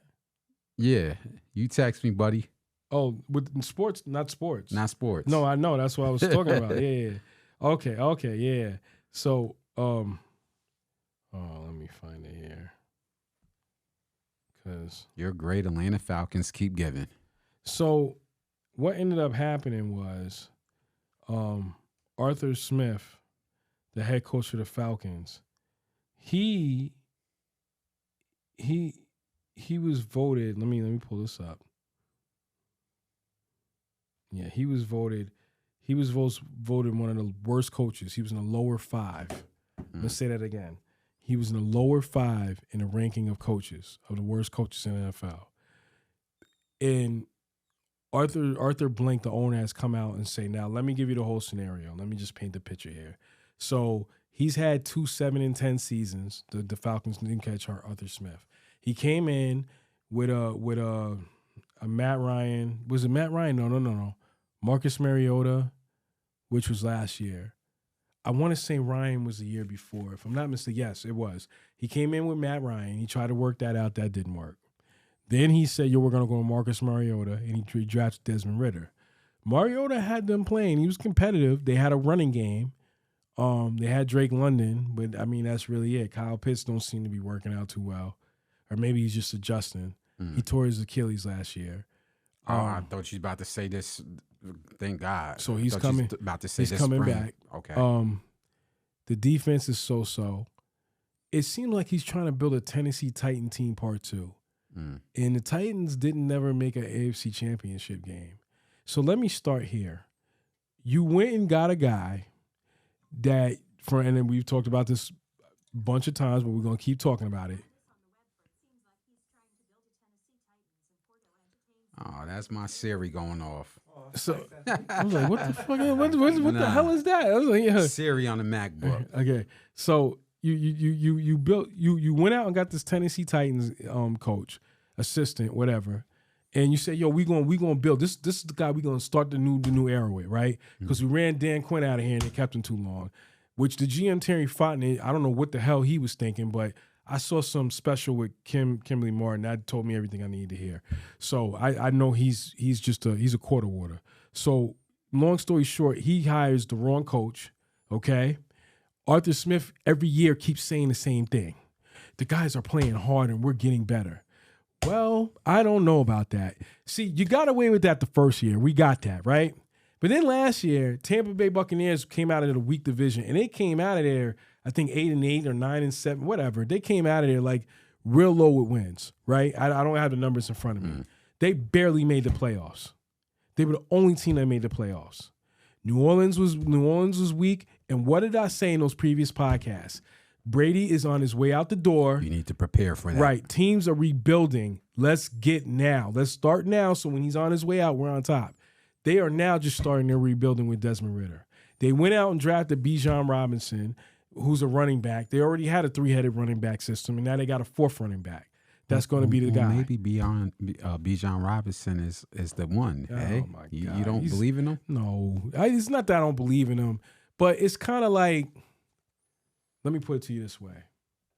Yeah, you text me, buddy. Oh, with sports, not sports. Not sports. No, I know. That's what I was talking about. Yeah. Okay. Yeah. So, let me find it here. Because your great Atlanta Falcons keep giving. So what ended up happening was Arthur Smith, the head coach of the Falcons, he was voted, let me pull this up. Yeah, he was voted one of the worst coaches. He was in the lower 5. Let's say that again. He was in the lower 5 in the ranking of coaches, of the worst coaches in the NFL. And Arthur Blank, the owner, has come out and say, now let me give you the whole scenario. Let me just paint the picture here. So he's had 2 7-10 seasons. The Falcons didn't catch Arthur Smith. He came in with a Matt Ryan. Was it Matt Ryan? No. Marcus Mariota, which was last year. I want to say Ryan was the year before. If I'm not mistaken, yes, it was. He came in with Matt Ryan. He tried to work that out. That didn't work. Then he said, we're going to go with Marcus Mariota, and he drafted Desmond Ridder. Mariota had them playing. He was competitive. They had a running game. They had Drake London, but I mean that's really it. Kyle Pitts don't seem to be working out too well, or maybe he's just adjusting. He tore his Achilles last year. I thought you was about to say this. Thank God. So he's I thought you was coming. About to say He's this coming spring. back. Okay. The defense is so. It seems like he's trying to build a Tennessee Titan team part 2. And the Titans didn't never make an AFC championship game. So let me start here. You went and got a guy and then we've talked about this a bunch of times, but we're going to keep talking about it. Oh, that's my Siri going off. So I was like, what the fuck? What the hell is that? I was like, yeah. Siri on the MacBook. Okay. So you went out and got this Tennessee Titans coach, assistant, whatever. And you say, yo, we gonna build this. This is the guy we gonna start the new era with, right? Because we ran Dan Quinn out of here and they kept him too long. Which the GM Terry Fontenot, I don't know what the hell he was thinking, but I saw some special with Kimberly Martin. That told me everything I needed to hear. So I know he's a quarter water. So long story short, he hires the wrong coach. Okay, Arthur Smith every year keeps saying the same thing. The guys are playing hard and we're getting better. Well, I don't know about that. See, you got away with that the first year. We got that, right? But then last year, Tampa Bay Buccaneers came out of the weak division, and they came out of there, I think 8-8 or 9-7, whatever. They came out of there like real low with wins, right? I don't have the numbers in front of me. They barely made the playoffs. They were the only team that made the playoffs. New Orleans was weak, and what did I say in those previous podcasts? Brady is on his way out the door. You need to prepare for that. Right. Teams are rebuilding. Let's get now. Let's start now so when he's on his way out, we're on top. They are now just starting their rebuilding with Desmond Ridder. They went out and drafted Bijan Robinson, who's a running back. They already had a 3-headed running back system, and now they got a 4th running back. That's going to be the guy. Maybe Bijan Robinson is the one. Oh, Hey, my God. you don't believe in him? No. It's not that I don't believe in him, but it's kind of like, let me put it to you this way.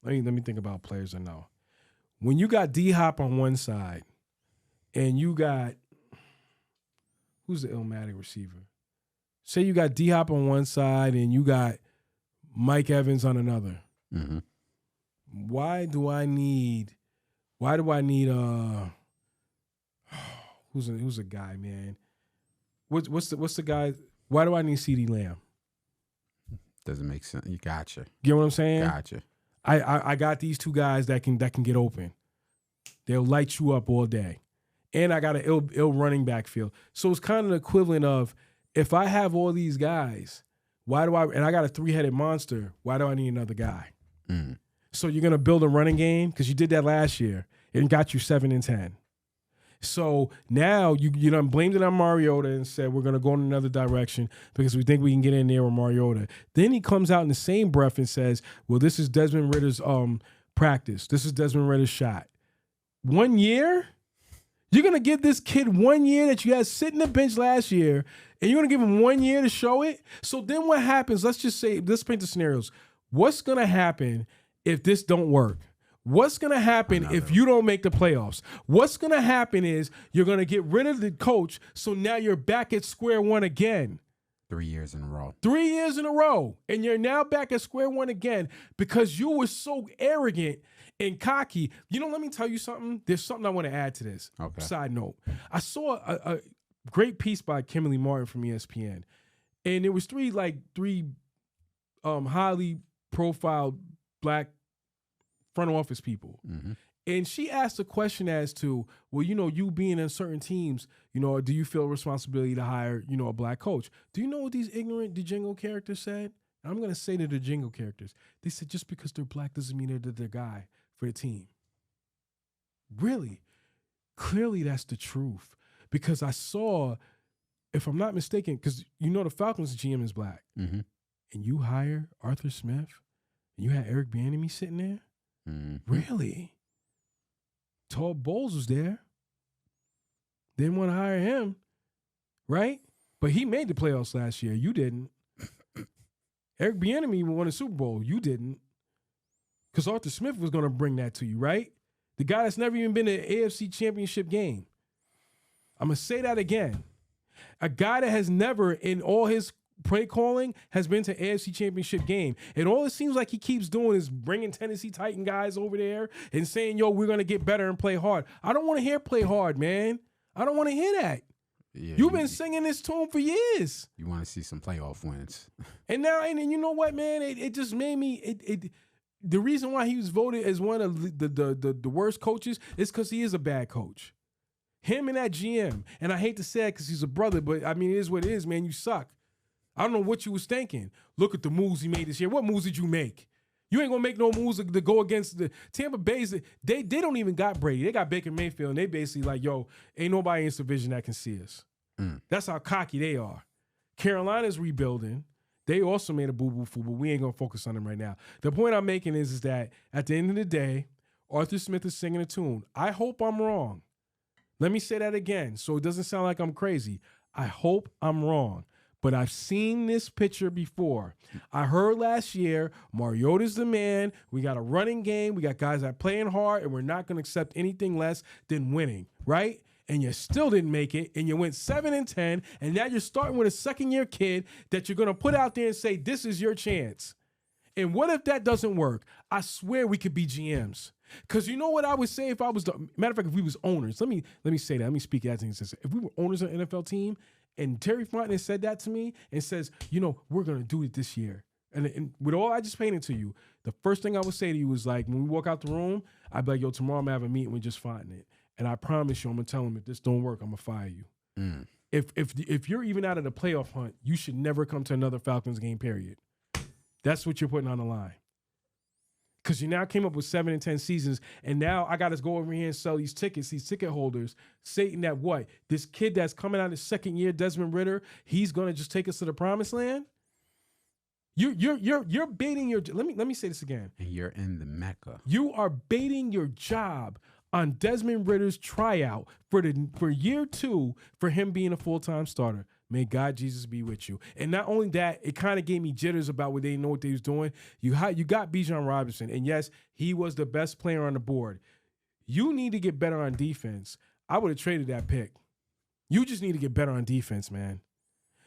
Let me think about players I know. When you got D-Hop on one side and you got, who's the Illmatic receiver? Say you got D-Hop on one side and you got Mike Evans on another. Mm-hmm. Why do I need who's a guy, man? What's the guy? Why do I need CeeDee Lamb? Doesn't make sense. You gotcha. You know what I'm saying? Gotcha. I got these two guys that can get open. They'll light you up all day. And I got an ill running back field. So it's kind of the equivalent of, if I have all these guys, and I got a 3-headed monster, why do I need another guy? Mm. So you're going to build a running game? Because you did that last year. It got you 7-10. So now you done blamed it on Mariota and said we're going to go in another direction because we think we can get in there with Mariota. Then he comes out in the same breath and says, well, this is Desmond Ritter's practice. This is Desmond Ritter's shot. 1 year? You're going to give this kid 1 year that you had sit in the bench last year, and you're going to give him 1 year to show it? So then what happens? Let's paint the scenarios. What's going to happen if this don't work? What's going to happen if you don't make the playoffs? What's going to happen is you're going to get rid of the coach, so now you're back at square one again. 3 years in a row. 3 years in a row. And you're now back at square one again because you were so arrogant and cocky. You know, let me tell you something. There's something I want to add to this. Okay. Side note. I saw a great piece by Kimberly Martin from ESPN. And there was three highly profiled black front office people. Mm-hmm. And she asked a question as to, well, you being in certain teams, do you feel responsibility to hire, a black coach? Do you know what these ignorant Django characters said? And I'm going to say to the Django characters, they said just because they're black doesn't mean they're the guy for the team. Really? Clearly that's the truth. Because I saw, if I'm not mistaken, because the Falcons GM is black. Mm-hmm. And you hire Arthur Smith, and you had Eric Bieniemy sitting there? Mm-hmm. Really? Todd Bowles was there. Didn't want to hire him, right? But he made the playoffs last year. You didn't. Eric Bieniemy won a Super Bowl. You didn't. Because Arthur Smith was going to bring that to you, right? The guy that's never even been to an AFC championship game. I'm going to say that again. A guy that has never in all his play calling has been to AFC Championship game. And all it seems like he keeps doing is bringing Tennessee Titan guys over there and saying, yo, we're going to get better and play hard. I don't want to hear play hard, man. I don't want to hear that. Yeah, You've been singing this tune for years. You want to see some playoff wins. And now, and you know what, man? It just made me, the reason why he was voted as one of the worst coaches is because he is a bad coach. Him and that GM. And I hate to say it because he's a brother, but I mean, it is what it is, man. You suck. I don't know what you was thinking. Look at the moves he made this year. What moves did you make? You ain't gonna make no moves to go against the Tampa Bay. They don't even got Brady. They got Baker Mayfield, and they basically like, yo, ain't nobody in this division that can see us. That's how cocky they are. Carolina's rebuilding. They also made a boo-boo-foo, but we ain't gonna focus on them right now. The point I'm making is that at the end of the day, Arthur Smith is singing a tune. I hope I'm wrong. Let me say that again so it doesn't sound like I'm crazy. I hope I'm wrong. But I've seen this picture before. I heard last year, Mariota's the man. We got a running game. We got guys that are playing hard, and we're not going to accept anything less than winning, right? And you still didn't make it, and you went 7-10, and now you're starting with a second-year kid that you're going to put out there and say, this is your chance. And what if that doesn't work? I swear we could be GMs. Because you know what I would say if I was matter of fact, if we was owners. Let me say that. Let me speak as an instance. If we were owners of an NFL team, and Terry Fontenot said that to me and says, you know, we're going to do it this year. And with all I just painted to you, the first thing I would say to you was like, when we walk out the room, I'd be like, yo, tomorrow I'm going to have a meeting with just Fontenot. And I promise you, I'm going to tell him if this don't work, I'm going to fire you. If you're even out of the playoff hunt, you should never come to another Falcons game, period. That's what you're putting on the line. Because you now came up with 7-10 seasons, and now I got to go over here and sell these tickets, these ticket holders, stating that what? This kid that's coming out his second year, Desmond Ridder, he's going to just take us to the promised land? You're baiting your, let me say this again. And you're in the Mecca. You are baiting your job on Desmond Ridder's tryout for year 2 for him being a full-time starter. May God Jesus be with you. And not only that, it kind of gave me jitters about what they didn't know what they was doing. You got Bijan Robinson, and yes, he was the best player on the board. You need to get better on defense. I would have traded that pick. You just need to get better on defense, man.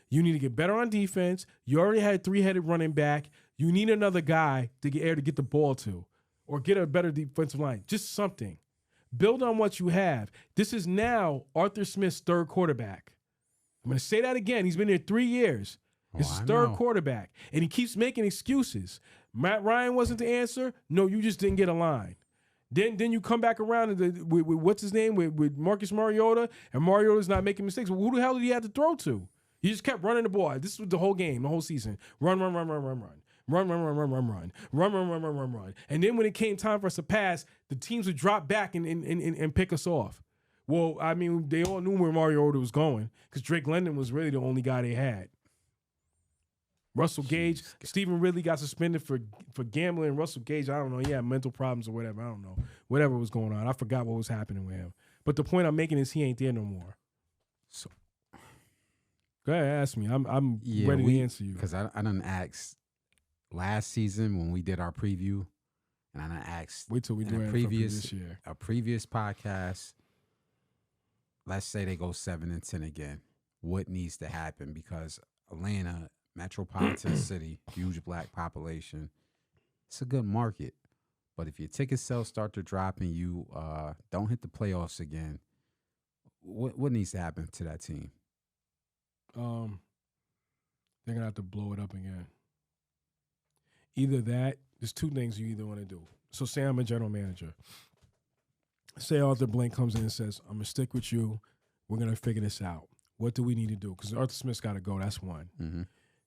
You need to get better on defense. You already had a 3-headed running back. You need another guy to get the ball to, or get a better defensive line. Just something. Build on what you have. This is now Arthur Smith's third quarterback. I'm going to say that again. He's been there 3 years. It's his third quarterback. And he keeps making excuses. Matt Ryan wasn't the answer. No, you just didn't get a line. Then you come back around with what's his name? With Marcus Mariota, and Mariota's not making mistakes. Well, who the hell did he have to throw to? He just kept running the ball. This was the whole game, the whole season. Run. Run. And then when it came time for us to pass, the teams would drop back and pick us off. Well, I mean, they all knew where Mariota was going because Drake London was really the only guy they had. Russell Gage, Stephen Ridley got suspended for gambling. Russell Gage, I don't know, he had mental problems or whatever. I don't know. Whatever was going on. I forgot what was happening with him. But the point I'm making is he ain't there no more. So go ahead, ask me. I'm ready to answer you. Because I done asked last season when we did our preview, and I done asked wait till we do a previous year. A previous podcast. Let's say they go 7-10 again. What needs to happen? Because Atlanta, metropolitan city, huge black population, it's a good market. But if your ticket sales start to drop and you don't hit the playoffs again, what needs to happen to that team? They're gonna have to blow it up again. Either that, there's two things you either want to do. So say I'm a general manager. Say Arthur Blank comes in and says, I'm going to stick with you. We're going to figure this out. What do we need to do? Because Arthur Smith's got to go. That's one. Mm-hmm.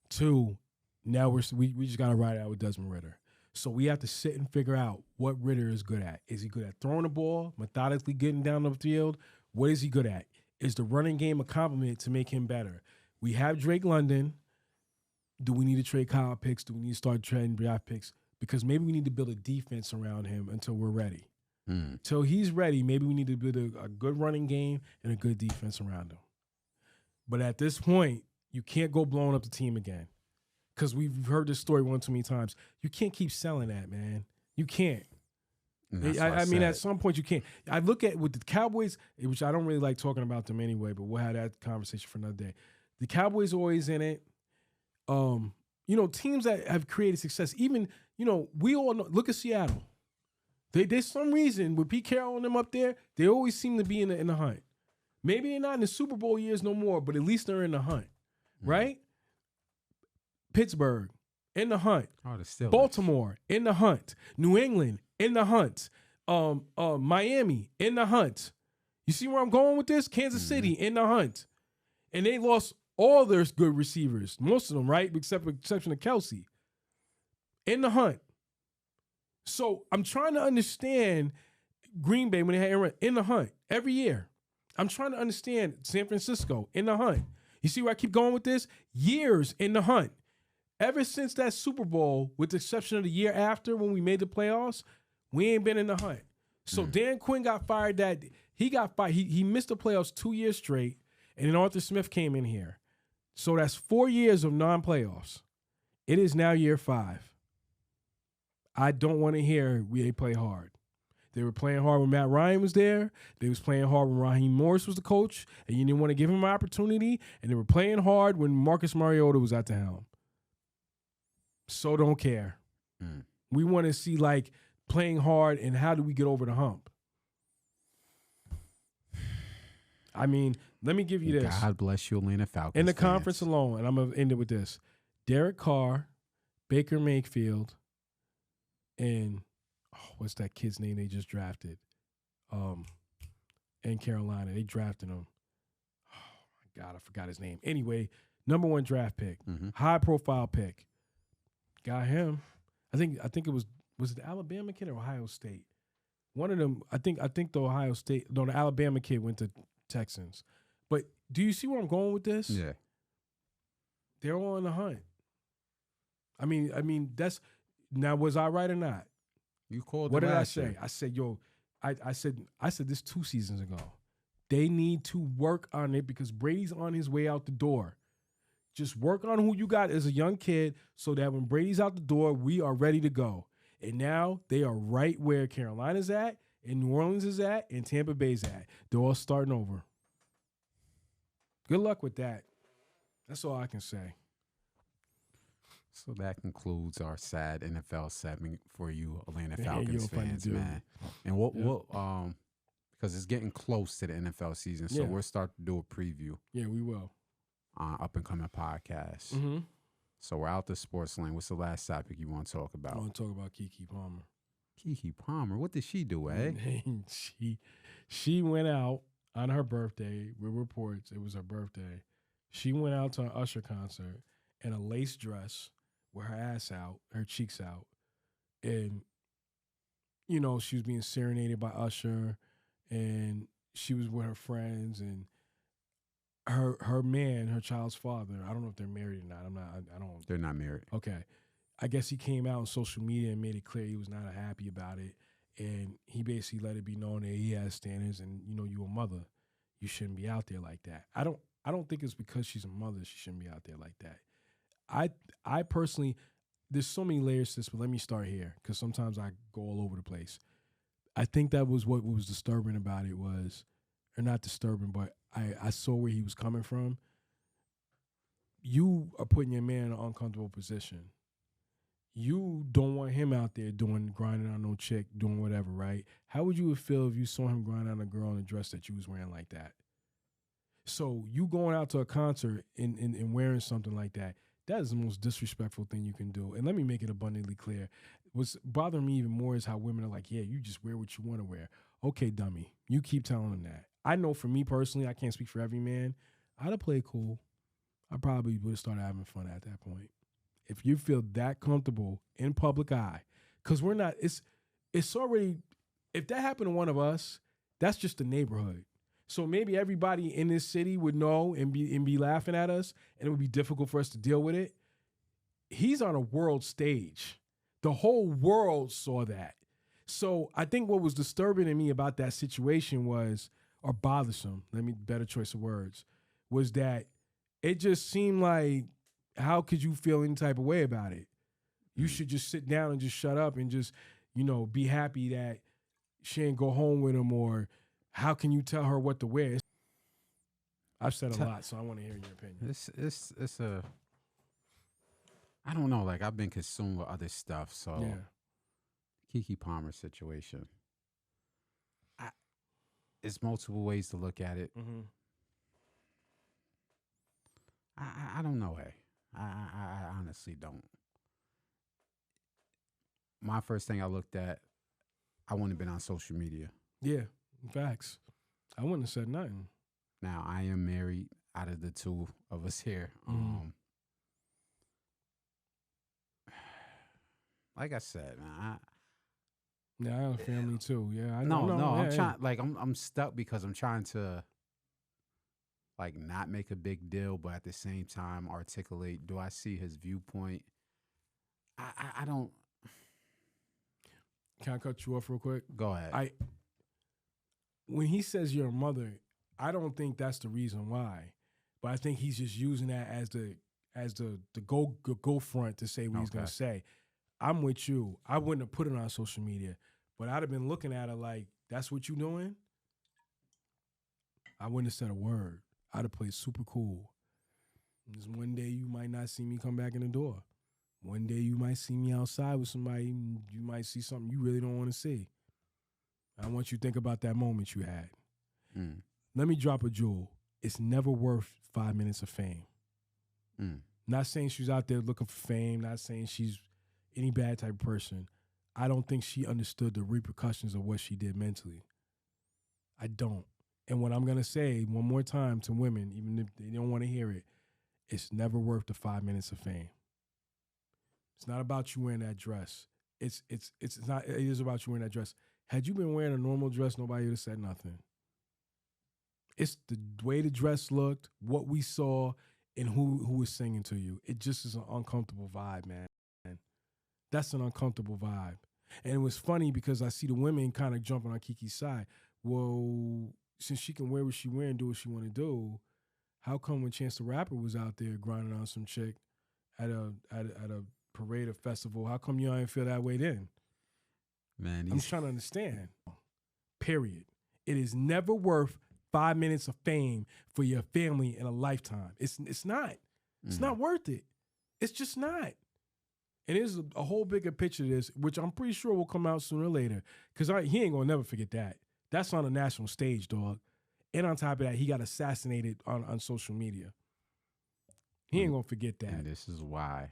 2, now we just got to ride out with Desmond Ridder. So we have to sit and figure out what Ridder is good at. Is he good at throwing the ball, methodically getting down the field? What is he good at? Is the running game a compliment to make him better? We have Drake London. Do we need to trade Kyle picks? Do we need to start trading draft picks? Because maybe we need to build a defense around him until we're ready. Till he's ready, maybe we need to build a good running game and a good defense around him. But at this point, you can't go blowing up the team again. Because we've heard this story one too many times. You can't keep selling that, man. You can't. And that's I why mean, at said- some point you can't. I look at with the Cowboys, which I don't really like talking about them anyway, but we'll have that conversation for another day. The Cowboys are always in it. Teams that have created success, even, we all know, look at Seattle. There's some reason with Pete Carroll and them up there, they always seem to be in the hunt. Maybe they're not in the Super Bowl years no more, but at least they're in the hunt, right? Pittsburgh, in the hunt. Oh, the Steelers. Baltimore, in the hunt. New England, in the hunt. Miami, in the hunt. You see where I'm going with this? Kansas City, in the hunt. And they lost all their good receivers, most of them, right? Exception of Kelsey. In the hunt. So I'm trying to understand Green Bay when they had Aaron in the hunt every year. I'm trying to understand San Francisco in the hunt. You see where I keep going with this? Years in the hunt. Ever since that Super Bowl, with the exception of the year after when we made the playoffs, we ain't been in the hunt. So Dan Quinn got fired he got fired. He missed the playoffs 2 years straight, and then Arthur Smith came in here. So that's 4 years of non-playoffs. It is now year 5. I don't want to hear they play hard. They were playing hard when Matt Ryan was there. They was playing hard when Raheem Morris was the coach, and you didn't want to give him an opportunity. And they were playing hard when Marcus Mariota was at the helm. So don't care. We want to see playing hard and how do we get over the hump. I mean, let me give you this. God bless you, Atlanta Falcons. In the fans. conference alone, and I'm going to end it with this. Derek Carr, Baker Mayfield, and what's that kid's name they just drafted? In Carolina. They drafted him. Oh, my God, I forgot his name. Anyway, number 1 draft pick. High-profile pick. Got him. I think it was it the Alabama kid or Ohio State? One of them, I think the Alabama kid went to Texans. But do you see where I'm going with this? Yeah. They're all in the hunt. I mean, that's now, was I right or not? You called What it did I last say? year. I said, I said this 2 seasons ago. They need to work on it because Brady's on his way out the door. Just work on who you got as a young kid so that when Brady's out the door, we are ready to go. And now they are right where Carolina's at, and New Orleans is at, and Tampa Bay's at. They're all starting over. Good luck with that. That's all I can say. So that concludes our sad NFL segment for you Atlanta Yeah, Falcons you're funny fans, dude. man. And we'll because it's getting close to the NFL season, so Yeah. we'll start to do a preview Yeah, we will. up and coming podcast. Mm-hmm. So we're out the sports lane. What's the last topic you want to talk I about? want to talk about Keke Palmer. Keke Palmer. What did she do, eh? She went out on her birthday with reports. It was her birthday. She went out to an Usher concert in a lace dress with her ass out, her cheeks out. And, she was being serenaded by Usher, and she was with her friends, and her man, her child's father, I don't know if they're married or not. I don't. They're not married. Okay. I guess he came out on social media and made it clear he was not happy about it. And he basically let it be known that he has standards and, you a mother. You shouldn't be out there like that. I don't think it's because she's a mother she shouldn't be out there like that. I personally, there's so many layers to this, but let me start here because sometimes I go all over the place. I think that was what was disturbing about it was, or not disturbing, but I saw where he was coming from. You are putting your man in an uncomfortable position. You don't want him out there grinding on no chick, doing whatever, right? How would you feel if you saw him grinding on a girl in a dress that you was wearing like that? So you going out to a concert and wearing something like that, that is the most disrespectful thing you can do. And let me make it abundantly clear. What's bothering me even more is how women are like, yeah, you just wear what you want to wear. Okay, dummy. You keep telling them that. I know for me personally, I can't speak for every man. I'd have played cool. I probably would have started having fun at that point. If you feel that comfortable in public eye, because we're not, it's already, if that happened to one of us, that's just the neighborhood. So maybe everybody in this city would know and be laughing at us, and it would be difficult for us to deal with it. He's on a world stage. The whole world saw that. So I think what was disturbing to me about that situation was, or bothersome, better choice of words, was that it just seemed like, how could you feel any type of way about it? You should just sit down and just shut up and just, be happy that she ain't go home with him, or how can you tell her what to wear? I've said a lot, so I want to hear your opinion. It's a, I don't know. Like, I've been consumed with other stuff. So Yeah. Keke Palmer situation. It's multiple ways to look at it. Mm-hmm. I don't know. Hey, I honestly don't. My first thing I looked at, I wouldn't have been on social media. Yeah, facts. I wouldn't have said nothing. Now, I am married out of the two of us here. Like I said, man, Yeah, I have a family too. Yeah, I no, know. I'm trying. Like, I'm stuck because I'm trying to, like, not make a big deal, but at the same time articulate. Do I see his viewpoint? I don't. Can I cut you off real quick? Go ahead. When he says you're a mother, I don't think that's the reason why, but I think he's just using that as the go front to say what he's gonna say. I'm with you. I wouldn't have put it on social media, but I'd have been looking at it like, that's what you doing? I wouldn't have said a word. I'd have played super cool. Just one day you might not see me come back in the door. One day you might see me outside with somebody, and you might see something you really don't want to see. I want you to think about that moment you had. Let me drop a jewel. It's never worth 5 minutes of fame. Not saying she's out there looking for fame, not saying she's any bad type of person. I don't think she understood the repercussions of what she did mentally. I don't. And what I'm going to say one more time to women, even if they don't want to hear it, it's never worth the 5 minutes of fame. It's not about you wearing that dress. It's not. It is about you wearing that dress. Had you been wearing a normal dress, nobody would have said nothing. It's the way the dress looked, what we saw, and who was singing to you. It just is an uncomfortable vibe, man. That's an uncomfortable vibe. And it was funny because I see the women kind of jumping on Keke's side. Well, since she can wear what she wear and do what she want to do, how come when Chance the Rapper was out there grinding on some chick at a parade or festival, how come you don't feel that way then? Man, I'm trying to understand. Period. It is never worth 5 minutes of fame for your family in a lifetime. It's not. It's not worth it. It's just not. And there's a whole bigger picture of this, which I'm pretty sure will come out sooner or later. Because he ain't going to never forget that. That's on a national stage, dog. And on top of that, he got assassinated on social media. He ain't going to forget that. And this is why.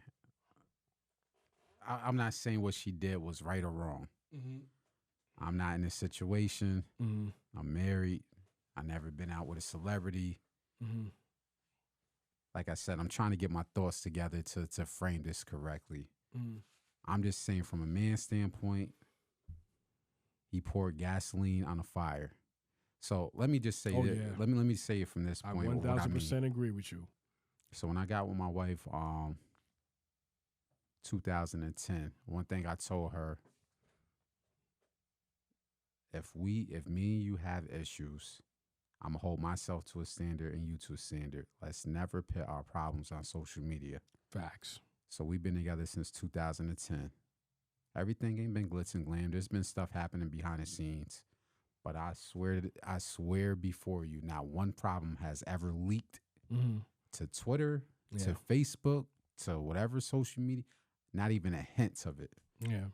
I'm not saying what she did was right or wrong. I'm not in this situation. I'm married. I've never been out with a celebrity. Like I said, I'm trying to get my thoughts together to frame this correctly. I'm just saying, from a man's standpoint, he poured gasoline on a fire. So let me just say that. Yeah. Let me say it from this point. I 1,000% agree with you. So when I got with my wife, 2010, one thing I told her, if me and you have issues, I'm gonna hold myself to a standard and you to a standard. Let's never put our problems on social media. Facts. So we've been together since 2010. Everything ain't been glitz and glam. There's been stuff happening behind the scenes. But I swear before you, not one problem has ever leaked to Twitter, to Facebook, to whatever social media. Not even a hint of it. Yeah.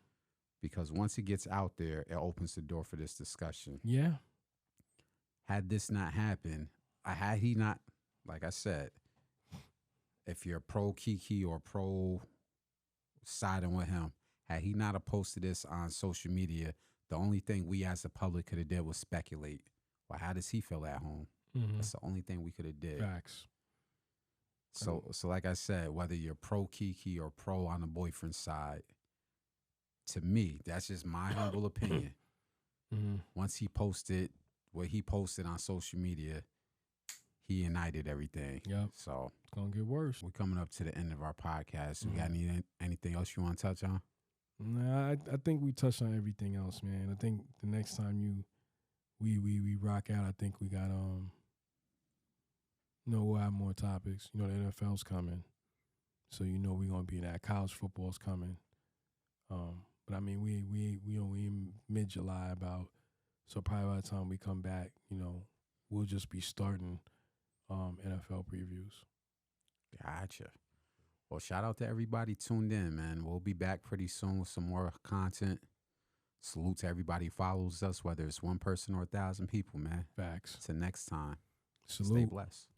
Because once it gets out there, it opens the door for this discussion. Yeah. Had this not happened, had he not, like I said, if you're pro Keke or pro siding with him, had he not have posted this on social media, the only thing we as the public could have did was speculate. Well, how does he feel at home? That's the only thing we could have did. Facts. So like I said, whether you're pro Keke or pro on the boyfriend side, to me, that's just my humble opinion. Once he posted what he posted on social media, he ignited everything. Yep. So it's gonna get worse. We're coming up to the end of our podcast. We got anything else you want to touch on? Nah, I think we touched on everything else, man. I think the next time we rock out, I think we got we'll have more topics. The NFL's coming, so we're gonna be in that. College football's coming. But I mean, we only in mid-July, about So probably by the time we come back, we'll just be starting NFL previews. Gotcha. Well, shout out to everybody tuned in, man. We'll be back pretty soon with some more content. Salute to everybody who follows us, whether it's one person or 1,000 people, man. Facts. Till next time. Salute. Stay blessed.